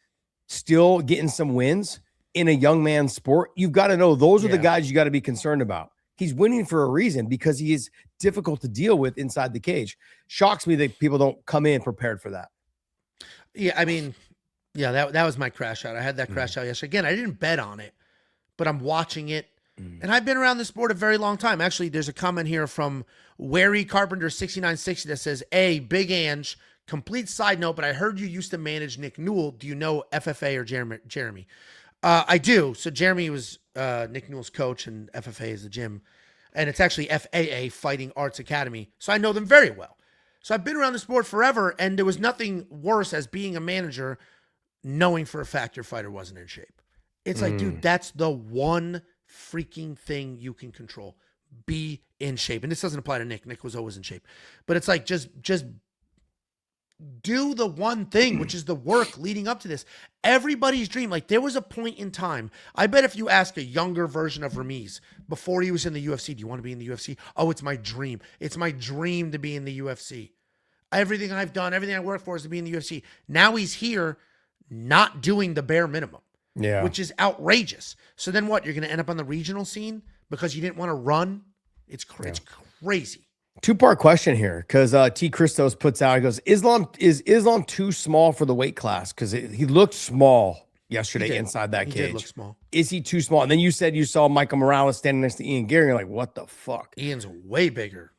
still getting some wins, in a young man's sport, you've got to know those are the Yeah. guys you got to be concerned about. He's winning for a reason because he is difficult to deal with inside the cage. Shocks me that people don't come in prepared for that. Yeah, I mean, yeah, that was my crash out. I had that crash out yesterday. Again, I didn't bet on it, but I'm watching it. And I've been around the sport a very long time. Actually, there's a comment here from Wary Carpenter 6960 that says, Big Ange, complete side note, but I heard you used to manage Nick Newell. Do you know FFA or Jeremy? I do. So Jeremy was Nick Newell's coach, and FFA is the gym. And it's actually FAA, Fighting Arts Academy. So I know them very well. So I've been around the sport forever, and there was nothing worse as being a manager knowing for a fact your fighter wasn't in shape. It's like, dude, that's the one freaking thing you can control. Be in shape. And this doesn't apply to Nick. Nick was always in shape. But it's like, just do the one thing, which is the work leading up to this. Everybody's dream. Like, there was a point in time. I bet if you ask a younger version of Ramiz before he was in the UFC, do you want to be in the UFC? Oh, it's my dream. It's my dream to be in the UFC. Everything I've done, everything I work for is to be in the UFC. Now he's here not doing the bare minimum. Yeah. Which is outrageous. So then what? You're going to end up on the regional scene because you didn't want to run? It's crazy. Two-part question here, because T. Christos puts out, he goes, is Islam too small for the weight class? Because he looked small yesterday inside that cage. He did look small. Is he too small? And then you said you saw Michael Morales standing next to Ian Gary. You're like, what the fuck? Ian's way bigger.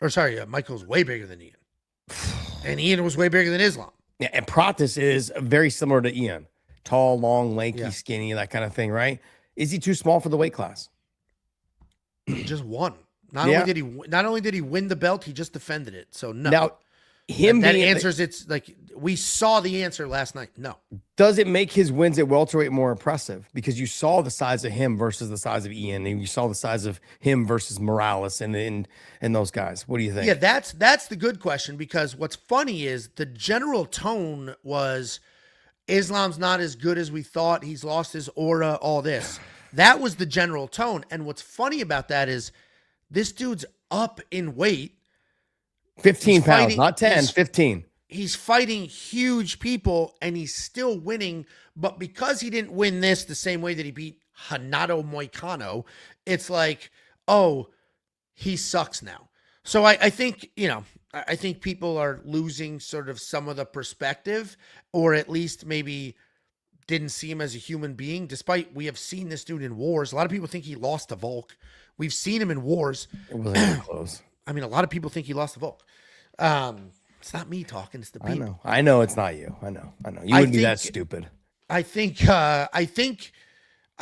Or sorry, Michael's way bigger than Ian. And Ian was way bigger than Islam. Yeah, and Pratis is very similar to Ian. Tall, long, lanky, skinny, that kind of thing, right? Is he too small for the weight class? Just won. Not only did he win the belt, he just defended it. So no. Now, that answers it's like we saw the answer last night. No. Does it make his wins at welterweight more impressive? Because you saw the size of him versus the size of Ian, and you saw the size of him versus Morales and those guys. What do you think? Yeah, that's the good question, because what's funny is the general tone was Islam's not as good as we thought. He's lost his aura, all this. That was the general tone. And what's funny about that is this dude's up in weight. 15 pounds, not 10, 15. He's fighting huge people, and he's still winning. But because he didn't win this the same way that he beat Hanato Moicano, it's like, oh, he sucks now. So I think, I think people are losing sort of some of the perspective, or at least maybe didn't see him as a human being, despite we have seen this dude in wars. A lot of people think he lost to Volk. We've seen him in wars. It wasn't even close. I mean, a lot of people think he lost to Volk. It's not me talking, it's the people. I know it's not you. I know. You wouldn't be that stupid. I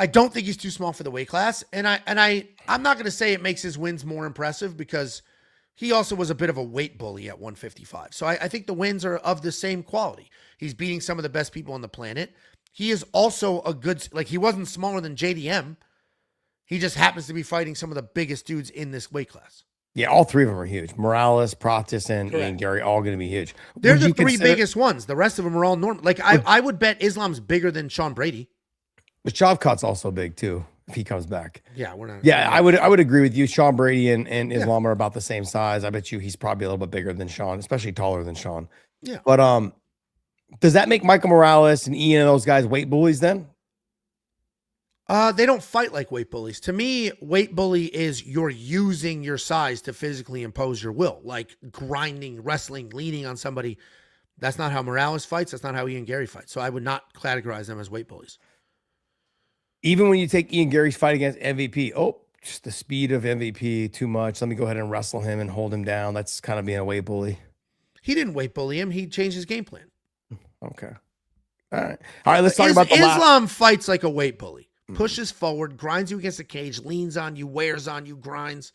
don't think he's too small for the weight class. And I'm not going to say it makes his wins more impressive, because he also was a bit of a weight bully at 155. So I think the wins are of the same quality. He's beating some of the best people on the planet. He is also he wasn't smaller than JDM. He just happens to be fighting some of the biggest dudes in this weight class. Yeah, all three of them are huge. Morales, Pratis, and Ian Gary, all going to be huge. They're the three biggest ones. The rest of them are all normal. Like, I would bet Islam's bigger than Sean Brady. But Shavkat's also big too, if he comes back. Yeah, we're not. Yeah, I would agree with you. Sean Brady and Islam are about the same size. I bet you he's probably a little bit bigger than Sean, especially taller than Sean. Yeah. But does that make Michael Morales and Ian and those guys weight bullies then? They don't fight like weight bullies. To me, weight bully is you're using your size to physically impose your will, like grinding, wrestling, leaning on somebody. That's not how Morales fights. That's not how Ian Gary fights. So I would not categorize them as weight bullies. Even when you take Ian Gary's fight against MVP, just the speed of MVP too much. Let me go ahead and wrestle him and hold him down. That's kind of being a weight bully. He didn't weight bully him. He changed his game plan. Okay. All right. Let's talk about Islam fights like a weight bully. Pushes forward, grinds you against the cage, leans on you, wears on you, grinds.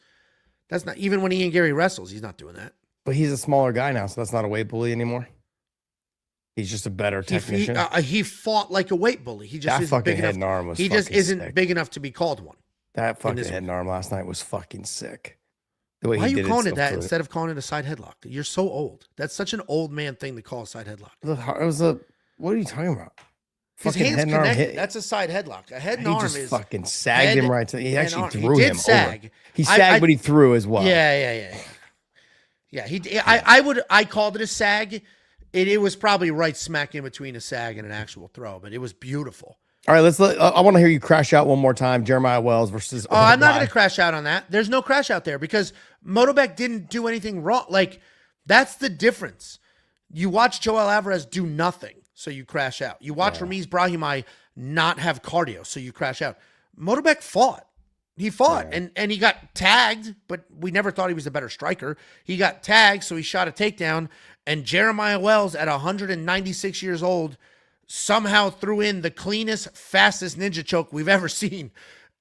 That's not, even when Ian Gary wrestles, he's not doing that. But he's a smaller guy now, so that's not a weight bully anymore. He's just a better technician. He fought like a weight bully. He just isn't big enough. Arm was he just isn't big enough to be called one. That fucking head and arm last night was fucking sick. The way Why he are you did calling it it that instead of calling it a side headlock? You're so old. That's such an old man thing to call a side headlock. What are you talking about? His hands connected. That's a side headlock. A head and arm is fucking sagged him right to. He actually threw he him did sag. over. He sagged, but he threw as well. Yeah. I called it a sag. It was probably right smack in between a sag and an actual throw, but it was beautiful. All right, I want to hear you crash out one more time. Jeremiah Wells versus. Oh, I'm not going to crash out on that. There's no crash out there because Motobek didn't do anything wrong. Like, that's the difference. You watch Joel Alvarez do nothing, so you crash out. You watch Ramiz Brahimaj not have cardio, so you crash out. Motobek fought. He fought, and he got tagged, but we never thought he was a better striker. He got tagged, so he shot a takedown, and Jeremiah Wells, at 196 years old, somehow threw in the cleanest, fastest ninja choke we've ever seen.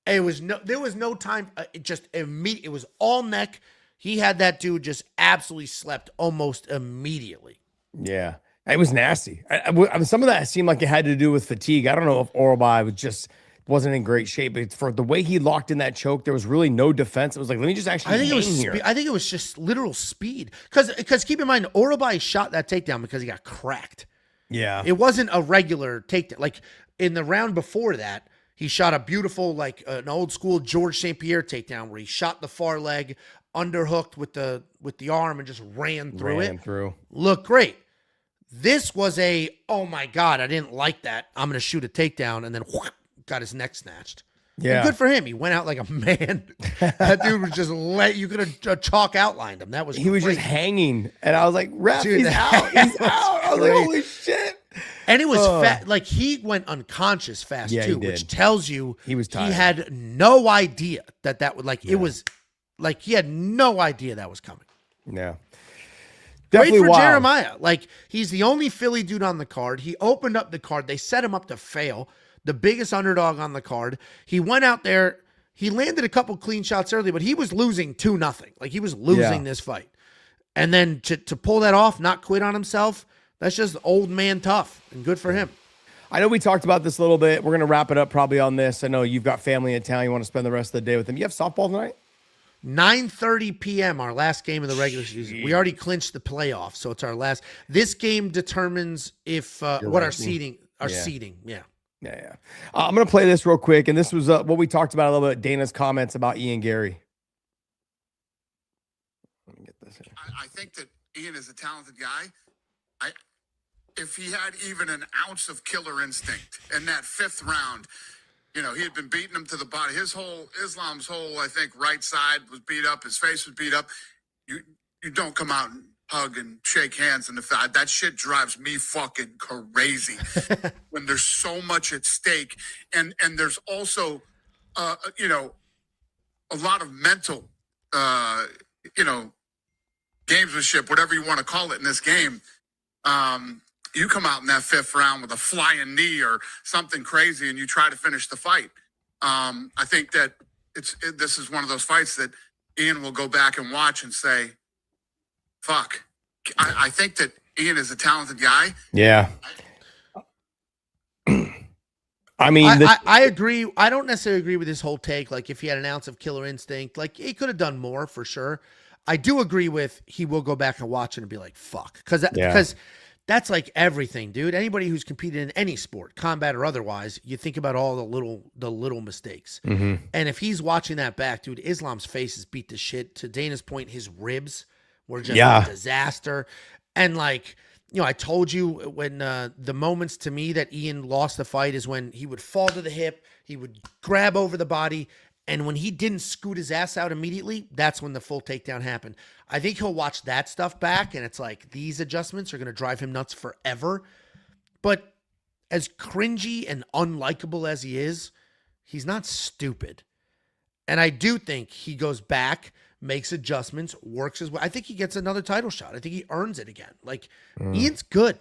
There was no time. It just immediate. It was all neck. He had that dude just absolutely slept almost immediately. Yeah, it was nasty. Some of that seemed like it had to do with fatigue. I don't know if Orobai wasn't in great shape, but for the way he locked in that choke, there was really no defense. It was like, let me just actually. I think it was just literal speed. Because keep in mind, Orobai shot that takedown because he got cracked. Yeah, it wasn't a regular takedown. Like in the round before that, he shot a beautiful, like an old school George St. Pierre takedown where he shot the far leg, underhooked with the arm, and just ran through it. Looked great. This was oh my God, I didn't like that. I'm going to shoot a takedown, and then got his neck snatched. Yeah. And good for him. He went out like a man. That dude was just you could have chalk outlined him. He was just hanging. And I was like, ref, dude, he's out. He's out. I was like, holy shit. And it was like he went unconscious fast too, which tells you he was tired. He had no idea that would it was like he had no idea that was coming. Yeah. Definitely great for Jeremiah. Like, he's the only Philly dude on the card. He opened up the card. They set him up to fail. The biggest underdog on the card. He went out there. He landed a couple clean shots early, but he was losing 2-0. Like, he was losing this fight. And then to pull that off, not quit on himself, that's just old man tough, and good for him. I know we talked about this a little bit. We're going to wrap it up probably on this. I know you've got family in town. You want to spend the rest of the day with them. You have softball tonight? 9:30 p.m., our last game of the regular season. We already clinched the playoff, so it's our last. This game determines if what our seeding. Yeah. I'm going to play this real quick, and this was what we talked about a little bit, Dana's comments about Ian Garry. Let me get this here. I think that Ian is a talented guy. If he had even an ounce of killer instinct in that 5th round, he had been beating him to the body. Islam's whole, I think, right side was beat up. His face was beat up. You don't come out and hug and shake hands. And that shit drives me fucking crazy when there's so much at stake. And there's also, a lot of mental, gamesmanship, whatever you want to call it in this game. You come out in that 5th round with a flying knee or something crazy and you try to finish the fight. I think that this is one of those fights that Ian will go back and watch and say, fuck. I think that Ian is a talented guy. Yeah. I mean, I agree. I don't necessarily agree with this whole take. Like, if he had an ounce of killer instinct, like, he could have done more for sure. I do agree with he will go back and watch it and be like, fuck. Because that's like everything, dude. Anybody who's competed in any sport, combat or otherwise, you think about all the little mistakes. Mm-hmm. And if he's watching that back, dude, Islam's face is beat to shit. To Dana's point, his ribs were just a disaster. And like, I told you when the moments to me that Ian lost the fight is when he would fall to the hip, he would grab over the body, and when he didn't scoot his ass out immediately, that's when the full takedown happened. I think he'll watch that stuff back, and it's like, these adjustments are going to drive him nuts forever. But as cringy and unlikable as he is, he's not stupid. And I do think he goes back, makes adjustments, works his way. I think he gets another title shot. I think he earns it again. Like, Ian's good.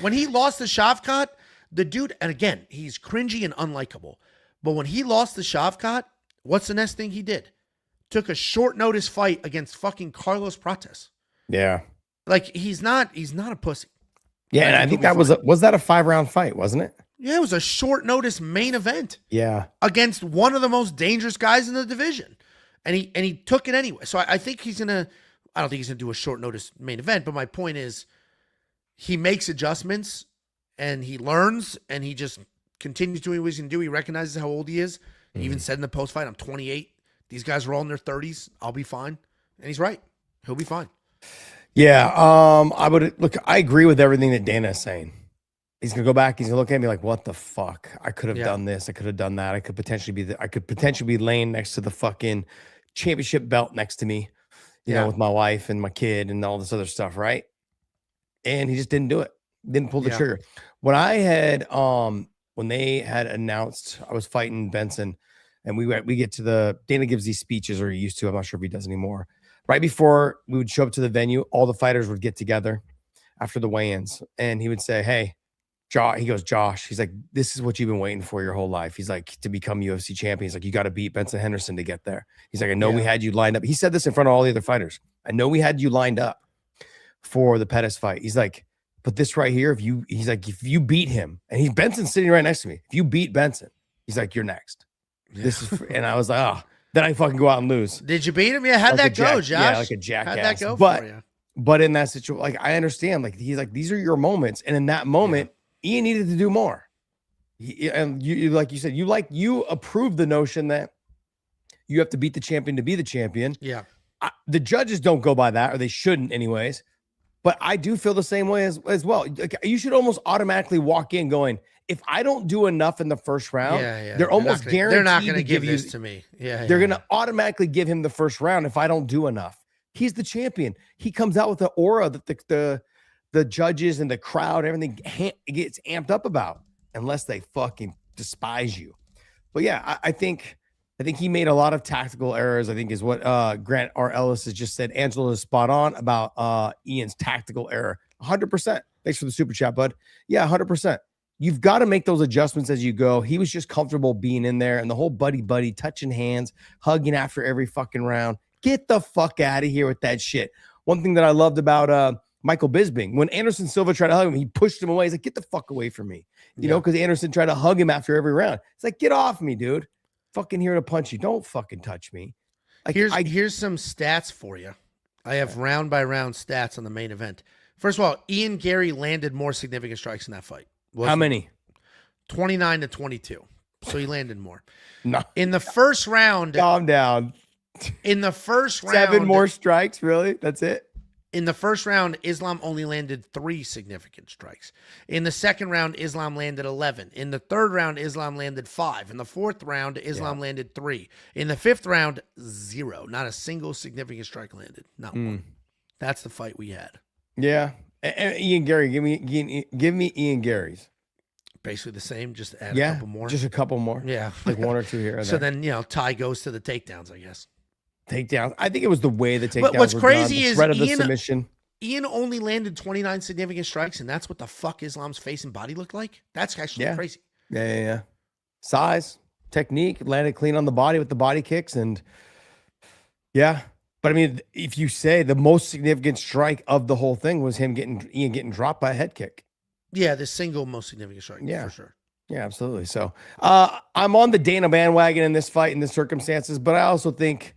When he lost to Shavkat, the dude, and again, he's cringy and unlikable. But when he lost to Shavkat, what's the next thing he did? Took a short notice fight against fucking Carlos Prates. Yeah. Like, he's not a pussy. Yeah, and I think that was that a 5-round fight, wasn't it? Yeah, it was a short notice main event. Yeah. Against one of the most dangerous guys in the division. And he took it anyway. So I think I don't think he's gonna do a short notice main event, but my point is he makes adjustments and he learns and he just continues doing what he's gonna do. He recognizes how old he is. He even said in the post fight, I'm 28. These guys are all in their 30s. I'll be fine. And he's right. He'll be fine. Yeah. I agree with everything that Dana is saying. He's gonna go back. He's gonna look at me like, "What the fuck? I could have Yeah. done this. I could have done that. I could potentially be laying next to the fucking championship belt next to me, Yeah. with my wife and my kid and all this other stuff, right?" And he just didn't do it. Didn't pull the Yeah. trigger. When they had announced I was fighting Benson, and we get to Dana gives these speeches, or he used to. I'm not sure if he does anymore. Right before we would show up to the venue, all the fighters would get together after the weigh-ins, and he would say, "Hey, Josh," he goes, "Josh," he's like, "this is what you've been waiting for your whole life." He's like, "to become UFC champion." He's like, "You got to beat Benson Henderson to get there." He's like, "I know we had you lined up." He said this in front of all the other fighters. "I know we had you lined up for the Pettis fight." He's like, "But this right here, if you beat him," and Benson's sitting right next to me. "If you beat Benson," he's like, "you're next." This is, and I was like, "Oh." Then I fucking go out and lose. Did you beat him? Yeah, how'd Like that go, Josh? Josh? Like a jackass. How'd that go but for you? but in that situation, like I understand, like he's like, these are your moments, and in that moment, Ian needed to do more. And you like you said, you approve the notion that you have to beat the champion to be the champion. Yeah. The judges don't go by that, or they shouldn't, anyways. But I do feel the same way as well. Like, you should almost automatically walk in going, if I don't do enough in the first round, they're almost guaranteed they're not going to give this you to me. Yeah, they're going to automatically give him the first round if I don't do enough. He's the champion. He comes out with the aura that the judges and the crowd, everything gets amped up about, unless they fucking despise you. But yeah, I think he made a lot of tactical errors. I think is what Grant R. Ellis has just said. Angelo is spot on about Ian's tactical error. 100%. Thanks for the super chat, bud. Yeah, 100%. You've got to make those adjustments as you go. He was just comfortable being in there, and the whole buddy, touching hands, hugging after every fucking round. Get the fuck out of here with that shit. One thing that I loved about Michael Bisping, when Anderson Silva tried to hug him, he pushed him away. He's like, "Get the fuck away from me." You know, because Anderson tried to hug him after every round. It's like, "Get off me, dude. Fucking here to punch you. Don't fucking touch me." Like, here's some stats for you. I have round by round stats on the main event. First of all, Ian Garry landed more significant strikes in that fight. How many? 29 to 22. So he landed more. No. In the first round. Calm down. In the first round. 7 more strikes? Really? That's it? In the first round, Islam only landed 3 significant strikes. In the second round, Islam landed 11. In the third round, Islam landed 5. In the fourth round, Islam landed 3. In the fifth round, 0. Not a single significant strike landed. Not one. That's the fight we had. Yeah. And Ian Garry, give me Ian Garry's. Basically the same, just add a couple more. Just a couple more. Yeah. Like 1 or 2 here. So then, Ty goes to the takedowns, I guess. Takedowns. I think it was the way the takedowns But what's were crazy done, the is threat of the Ian- submission. Ian only landed 29 significant strikes, and that's what the fuck Islam's face and body looked like? That's actually crazy. Yeah. Size, technique, landed clean on the body with the body kicks, and yeah. But I mean, if you say the most significant strike of the whole thing was Ian getting dropped by a head kick. Yeah, the single most significant strike, for sure. Yeah, absolutely. So I'm on the Dana bandwagon in this fight in the circumstances, but I also think,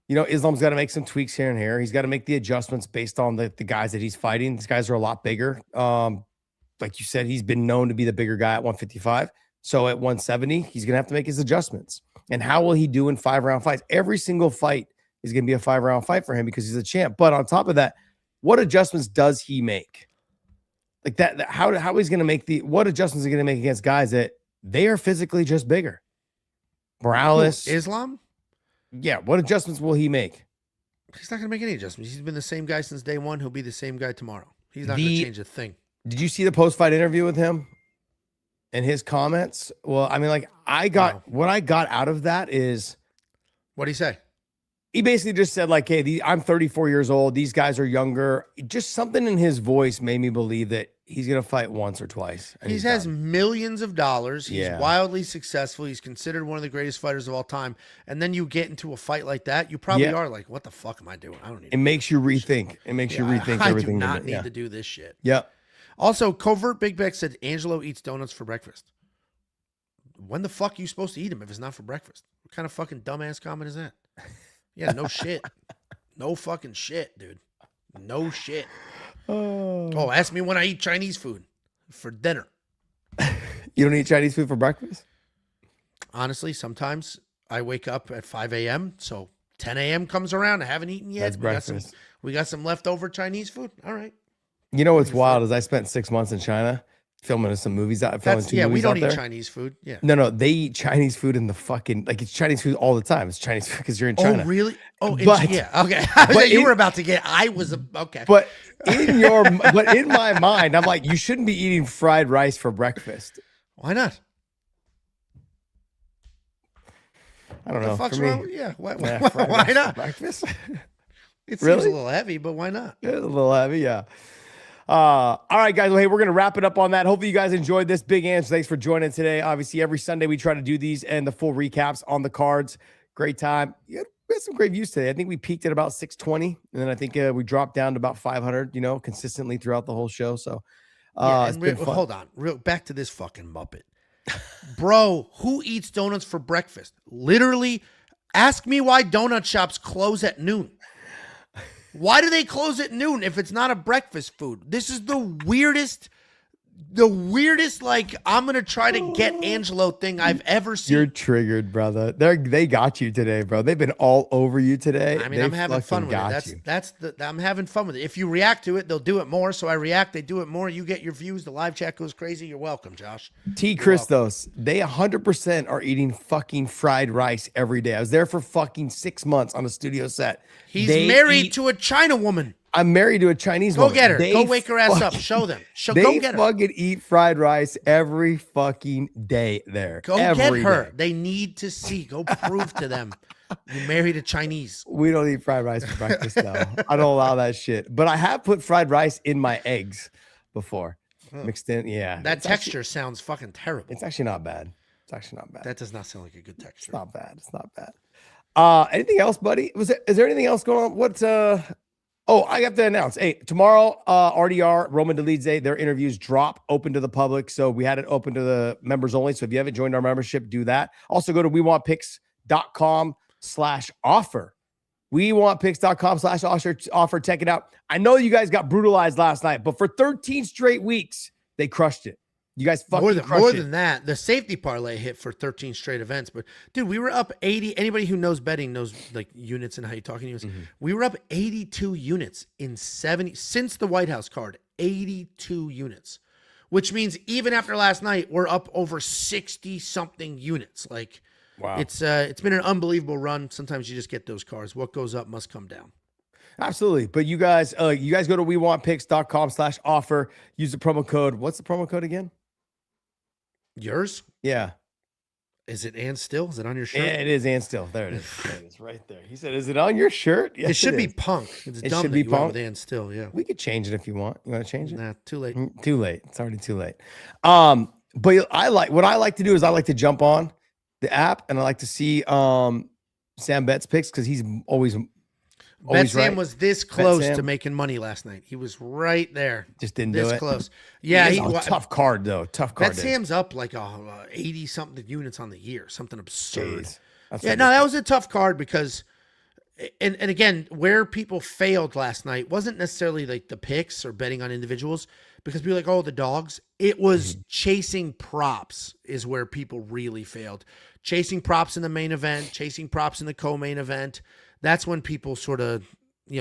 Islam's got to make some tweaks here and here. He's got to make the adjustments based on the guys that he's fighting. These guys are a lot bigger. Like you said, he's been known to be the bigger guy at 155. So at 170, he's going to have to make his adjustments. And how will he do in 5-round fights? Every single fight is going to be a 5-round fight for him because he's a champ. But on top of that, what adjustments does he make? Like that how he's going to make what adjustments are going to make against guys that they are physically just bigger? Morales. Islam? Yeah. What adjustments will he make? He's not going to make any adjustments. He's been the same guy since day one. He'll be the same guy tomorrow. He's not going to change a thing. Did you see the post-fight interview with him and his comments? Well, I mean, like what I got out of that is. What'd he say? He basically just said, like, "Hey, I'm 34 years old. These guys are younger." Just something in his voice made me believe that he's going to fight once or twice. He has millions of dollars. He's wildly successful. He's considered one of the greatest fighters of all time. And then you get into a fight like that, you probably are like, "What the fuck am I doing? I don't need." It makes you rethink. It makes you rethink everything. I do not need to do this shit. Yep. Also, Covert Big Beck said Angelo eats donuts for breakfast. When the fuck are you supposed to eat them if it's not for breakfast? What kind of fucking dumbass comment is that? Yeah, no shit. No fucking shit, dude. No shit. Oh, ask me when I eat Chinese food for dinner. You don't eat Chinese food for breakfast? Honestly, sometimes I wake up at 5 a.m., so 10 a.m. comes around. I haven't eaten yet. That's breakfast. We got some leftover Chinese food. All right. You know what's wild is I spent 6 months in China. filming some movies out. Filming We movies don't out eat there. Chinese food. Yeah. No, they eat Chinese food in the fucking it's Chinese food all the time. It's Chinese food because you're in China. Oh, really? Oh, But- yeah. Okay. I was but like, you in- were about to get. I was okay. But in my mind, I'm like, you shouldn't be eating fried rice for breakfast. Why not? I don't The know. fuck's For me, wrong? Yeah. Why fried why rice for not? breakfast? It seems Really? a little heavy, but why not? It's a little heavy, yeah. All right, guys. Well, hey, we're gonna wrap it up on that. Hopefully, you guys enjoyed this. Big Angelo, thanks for joining today. Obviously, every Sunday we try to do these and the full recaps on the cards. Great time. Yeah, we had some great views today. I think we peaked at about 620, and then I think we dropped down to about 500. Consistently throughout the whole show. So, it's been fun. Hold on. Back to this fucking Muppet. Bro, who eats donuts for breakfast? Literally, ask me why donut shops close at noon. Why do they close at noon if it's not a breakfast food? This is the weirdest, like, I'm going to try to get Angelo thing I've ever seen. You're triggered, brother. They got you today, bro. They've been all over you today. I mean, I'm having fun with it. I'm having fun with it. If you react to it, they'll do it more. So I react, they do it more. You get your views. The live chat goes crazy. You're welcome, Josh. T. Christos, they 100% are eating fucking fried rice every day. I was there for fucking 6 months on a studio set. He's married to a China woman. I'm married to a Chinese Go woman. get her. They Go wake her ass up. fucking- Show them. They Go get her. fucking eat fried rice every fucking day there. Go every get her. day. They need to see. Go prove to them you married a Chinese. We don't eat fried rice for breakfast, though. I don't allow that shit. But I have put fried rice in my eggs before. Mixed in, yeah. That It's texture sounds fucking terrible. It's actually not bad. It's actually not bad. That does not sound like a good texture. It's not bad. It's not bad. Anything else, buddy? Is there anything else going on? What's Oh, I have to announce. Hey, tomorrow, RDR, Roman Dolidze, their interviews drop open to the public. So we had it open to the members only. So if you haven't joined our membership, do that. Also go to wewantpicks.com/offer. wewantpicks.com/offer. Check it out. I know you guys got brutalized last night, but for 13 straight weeks, they crushed it. You guys fucking more crushed it. than that. The safety parlay hit for 13 straight events. But dude, we were up 80. Anybody who knows betting knows like units and how you talking units. We were up 82 units in 70 since the White House card. 82 units, which means even after last night, we're up over 60 something units. Like, wow, it's been an unbelievable run. Sometimes you just get those cards. What goes up must come down. Absolutely. But you guys go to wewantpicks.com/offer. Use the promo code. What's the promo code again? Yours? Yeah. Is it and still? Is it on your shirt? Yeah, it is and still. There it is. There it is right there. He said, is it on your shirt? Yes, it should be is. Punk. It's It dumb should that be you went Punk. with and still, yeah. We could change it if you want. You want to change it? Nah, too late. Too late. It's already too late. But what I like to do is I like to jump on the app and I like to see Sam Bett's picks because he's always Bet Sam right. was this close Sam. to making money last night. He was right there. Just didn't do This it. close. Yeah, He has a tough card though. Tough card. Bet Sam's up like 80 something units on the year. Something absurd. Jeez. That's Yeah, no, that was a tough card because, and again, where people failed last night wasn't necessarily like the picks or betting on individuals because people were like, oh, the dogs. It was chasing props is where people really failed. Chasing props in the main event, chasing props in the co-main event. That's when people sort of,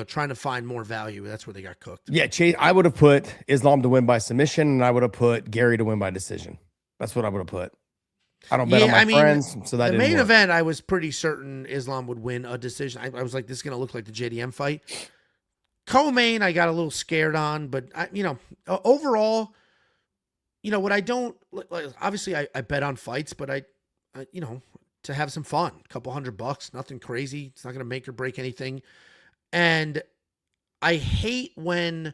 trying to find more value. That's where they got cooked. Yeah, Chase. I would have put Islam to win by submission, and I would have put Gary to win by decision. That's what I would have put. I don't bet on my friends, so that the didn't main work. event, I was pretty certain Islam would win a decision. I was like, this is going to look like the JDM fight. Co-main, I got a little scared on, but overall, what I don't obviously I bet on fights, but I to have some fun, a couple $100, nothing crazy. It's not going to make or break anything. And I hate when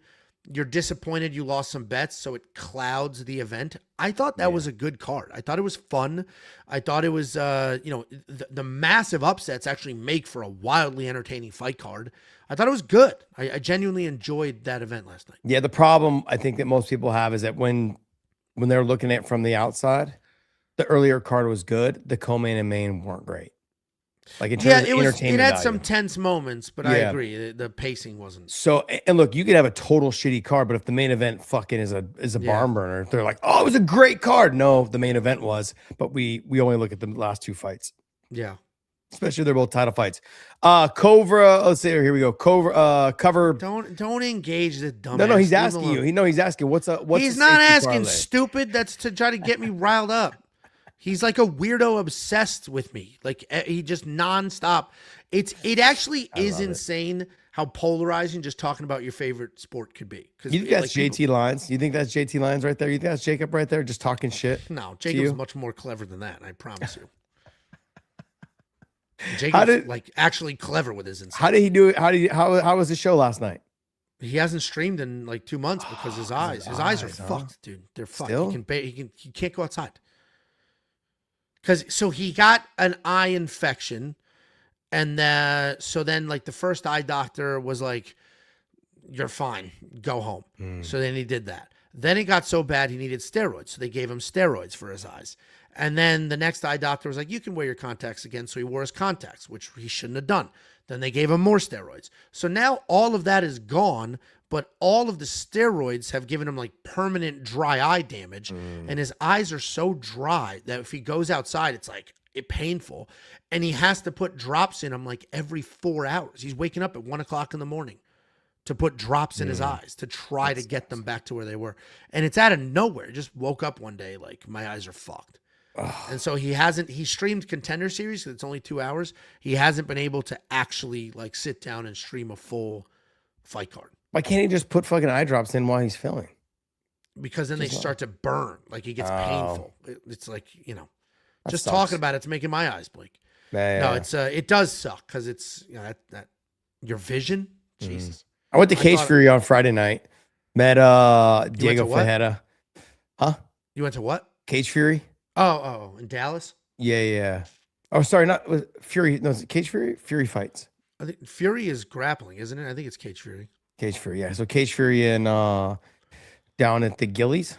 you're disappointed you lost some bets, so it clouds the event. I thought that was a good card. I thought it was fun. I thought it was, the massive upsets actually make for a wildly entertaining fight card. I thought it was good. I genuinely enjoyed that event last night. Yeah, the problem I think that most people have is that when they're looking at it from the outside, the earlier card was good. The co-main and main weren't great. Like in terms of entertainment it had value. some tense moments, but I agree. The pacing wasn't. So, and look, you could have a total shitty card, but if the main event fucking is a barn burner, they're like, oh, it was a great card. No, the main event was, but we only look at the last two fights. Yeah. especially if they're both title fights. Cobra. Let's see. Here we go. Cobra. Cover. Don't engage the dumbass. No, he's Leave asking him you. alone. He's asking what's He's a not safety asking parlay? stupid. That's to try to get me riled up. He's like a weirdo obsessed with me. Like he just nonstop. It actually is insane how polarizing just talking about your favorite sport could be. You think that's JT Lines? You think that's JT Lines right there? You think that's Jacob right there just talking shit? No, Jacob's much more clever than that. I promise you. Jacob's like actually clever with his insight. How did he do it? How was the show last night? He hasn't streamed in like 2 months because his eyes are fucked, dude. They're fucked. Still? He can't go outside. So he got an eye infection, and so then like the first eye doctor was like, "You're fine, go home." So then he did that. Then it got so bad he needed steroids, so they gave him steroids for his eyes. And then the next eye doctor was like, "You can wear your contacts again." So he wore his contacts, which he shouldn't have done. Then they gave him more steroids. So now all of that is gone, but all of the steroids have given him like permanent dry eye damage. And his eyes are so dry that if he goes outside, it's like painful. And he has to put drops in them like every 4 hours. He's waking up at 1 o'clock in the morning to put drops in his eyes to try to get them back to where they were. And it's out of nowhere. He just woke up one day like, my eyes are fucked. And so he streamed Contender Series because it's only 2 hours. He hasn't been able to actually like sit down and stream a full fight card. Why can't he just put fucking eye drops in while he's filming? Because then they start to burn. Like he gets painful. It's like, That just sucks. talking about it's making my eyes blink. Yeah. No, it does suck because it's, that your vision. Jesus. I went to Cage Fury on Friday night. Met Diego what? Fajeda. Huh? You went to what? Cage Fury? Oh, in Dallas? Yeah. Oh, sorry, not was Fury. No, is it Cage Fury? Fury Fights. I think Fury is grappling, isn't it? I think it's Cage Fury. Cage Fury, yeah. So Cage Fury in down at the Gillies.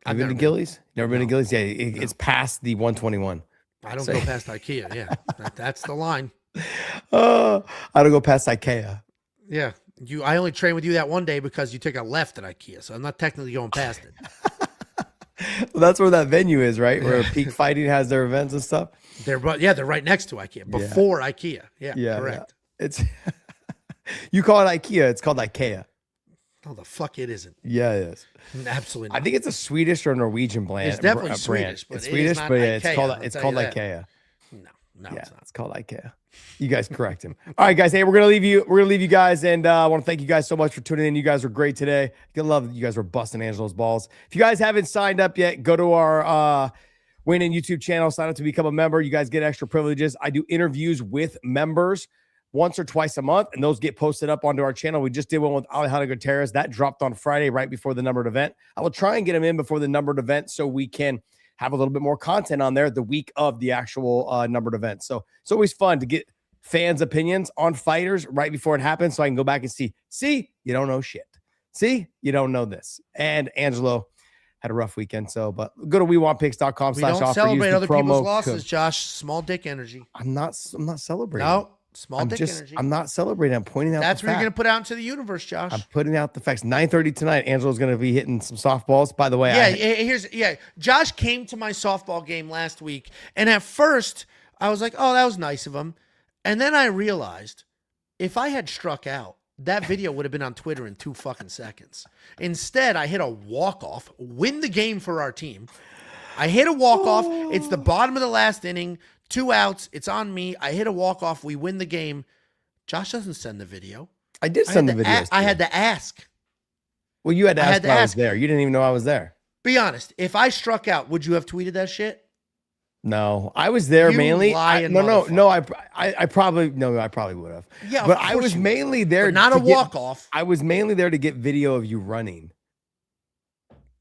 Have you been to Gillies? Never been to Gillies? Yeah, it's past the 121. I don't go past IKEA. Yeah, that's the line. I don't go past IKEA. Yeah, I only trained with you that one day because you took a left at IKEA, so I'm not technically going past it. Well, that's where that venue is, right? Where Peak Fighting has their events and stuff. They're right next to IKEA, before IKEA. Yeah, correct. Yeah. It's you call it IKEA, it's called IKEA. No, the fuck it isn't. Yeah, it is. Absolutely not. I think it's a Swedish or Norwegian brand. It's definitely Swedish, but it's Swedish, but yeah, it's called IKEA. No, Yeah, it's not. it's called IKEA. You guys correct him. All right, guys. Hey, we're gonna leave you guys, and I want to thank you guys so much for tuning in. You guys were great today. I love that you guys were busting Angelo's balls. If you guys haven't signed up yet, go to our Win In YouTube channel. Sign up to become a member. You guys get extra privileges. I do interviews with members once or twice a month, and those get posted up onto our channel. We just did one with Alejandro Gutierrez. That dropped on Friday right before the numbered event. I will try and get him in before the numbered event so we can have a little bit more content on there the week of the actual numbered event. So it's always fun to get fans' opinions on fighters right before it happens so I can go back and see, you don't know shit. See, you don't know this. And Angelo had a rough weekend. So, but go to WeWantPicks.com/offer. We don't celebrate other people's promo losses, code. Josh. Small dick energy. I'm not celebrating. No, small dick energy. I'm not celebrating. I'm pointing out That's the what you're fact. going to put out into the universe, Josh. I'm putting out the facts. 9:30 tonight, Angelo's going to be hitting some softballs. By the way, Josh came to my softball game last week, and at first I was like, "Oh, that was nice of him," and then I realized if I had struck out, that video would have been on Twitter in 2 fucking seconds. Instead, I hit a walk-off, win the game for our team. I hit a walk-off. It's the bottom of the last inning, 2 outs. It's on me. I hit a walk-off. We win the game. Josh doesn't send the video. I did send the video. I had to ask. Well, you had to ask when I was there. You didn't even know I was there. Be honest. If I struck out, would you have tweeted that shit? No, I was there mainly. I probably would have. Yeah, but I was mainly there. But not a walk off. I was mainly there to get video of you running.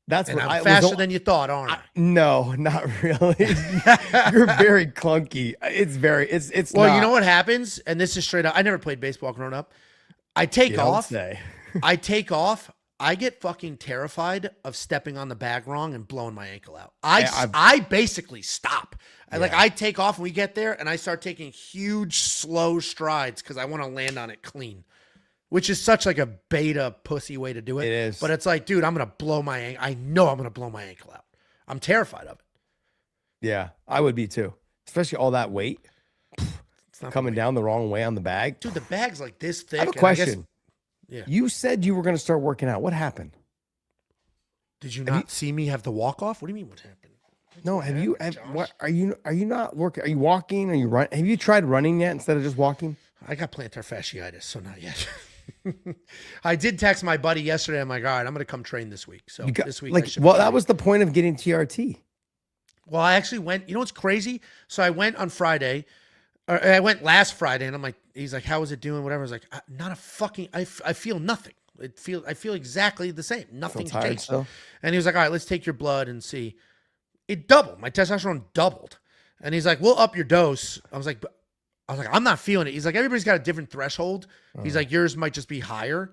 That's and what I'm faster than you thought, aren't I? No, not really. You're very clunky. It's. Well, not. you know what happens, and this is straight up. I never played baseball growing up. I take off. I take off. I get fucking terrified of stepping on the bag wrong and blowing my ankle out. I basically stop. I take off and we get there and I start taking huge, slow strides because I want to land on it clean, which is such like a beta pussy way to do it. It is. But it's like, dude, I'm going to blow my ankle. I know I'm going to blow my ankle out. I'm terrified of it. Yeah, I would be too, especially all that weight. It's not coming down the wrong way on the bag. Dude, the bag's like this thick. I have a and I guess- question. Yeah. You said you were going to start working out. What happened? Did you not see me have the walk off? What do you mean? What happened? No, what are you not working? Are you walking? Are you run? Have you tried running yet instead of just walking? I got plantar fasciitis, so not yet. I did text my buddy yesterday. I'm like, all right, I'm going to come train this week. So this week, I should be that ready. was the point of getting TRT. Well, I actually went. You know what's crazy? So I went on Friday. Or I went last Friday, and I'm like, he's like, how is it doing? Whatever. I was like, not a fucking. I feel nothing. I feel exactly the same. Nothing's tired changed. still? And he was like, all right, let's take your blood and see. It doubled. My testosterone doubled. And he's like, we'll up your dose. I was like, I'm not feeling it. He's like, everybody's got a different threshold. He's like, yours might just be higher.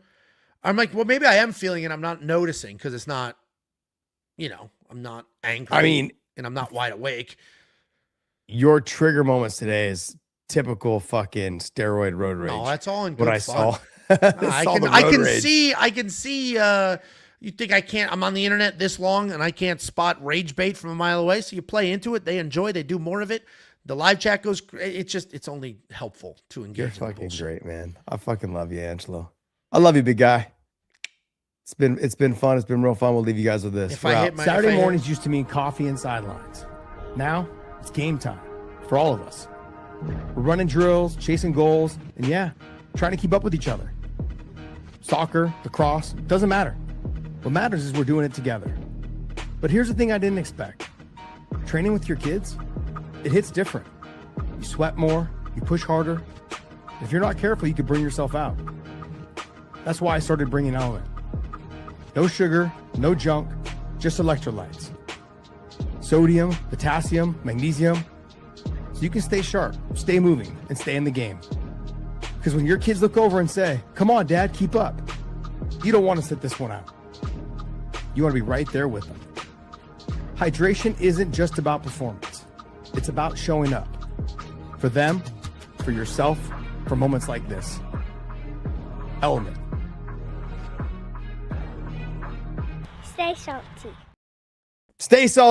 I'm like, well, maybe I am feeling it. I'm not noticing because it's not, I'm not angry. I mean, and I'm not wide awake. Your trigger moments today is typical fucking steroid road rage. No, that's all in good what I fun. saw. I can see, you think I can't, I'm on the internet this long and I can't spot rage bait from a mile away. So you play into it. They enjoy, they do more of it. The live chat goes, it's only helpful to engage. You're in the fucking bullshit. great, man. I fucking love you, Angelo. I love you, big guy. It's been fun. It's been real fun. We'll leave you guys with this. If I hit my- Saturday if I hit- mornings used to mean coffee and sidelines. Now it's game time for all of us. We're running drills, chasing goals, and yeah, trying to keep up with each other. Soccer, lacrosse, doesn't matter. What matters is we're doing it together. But here's the thing I didn't expect. Training with your kids, it hits different. You sweat more, you push harder. If you're not careful, you could burn yourself out. That's why I started bringing Element. No sugar, no junk, just electrolytes. Sodium, potassium, magnesium. So you can stay sharp, stay moving, and stay in the game. Because when your kids look over and say, come on, Dad, keep up, you don't want to sit this one out. You want to be right there with them. Hydration isn't just about performance. It's about showing up. For them, for yourself, for moments like this. Element. Stay salty. Stay salty.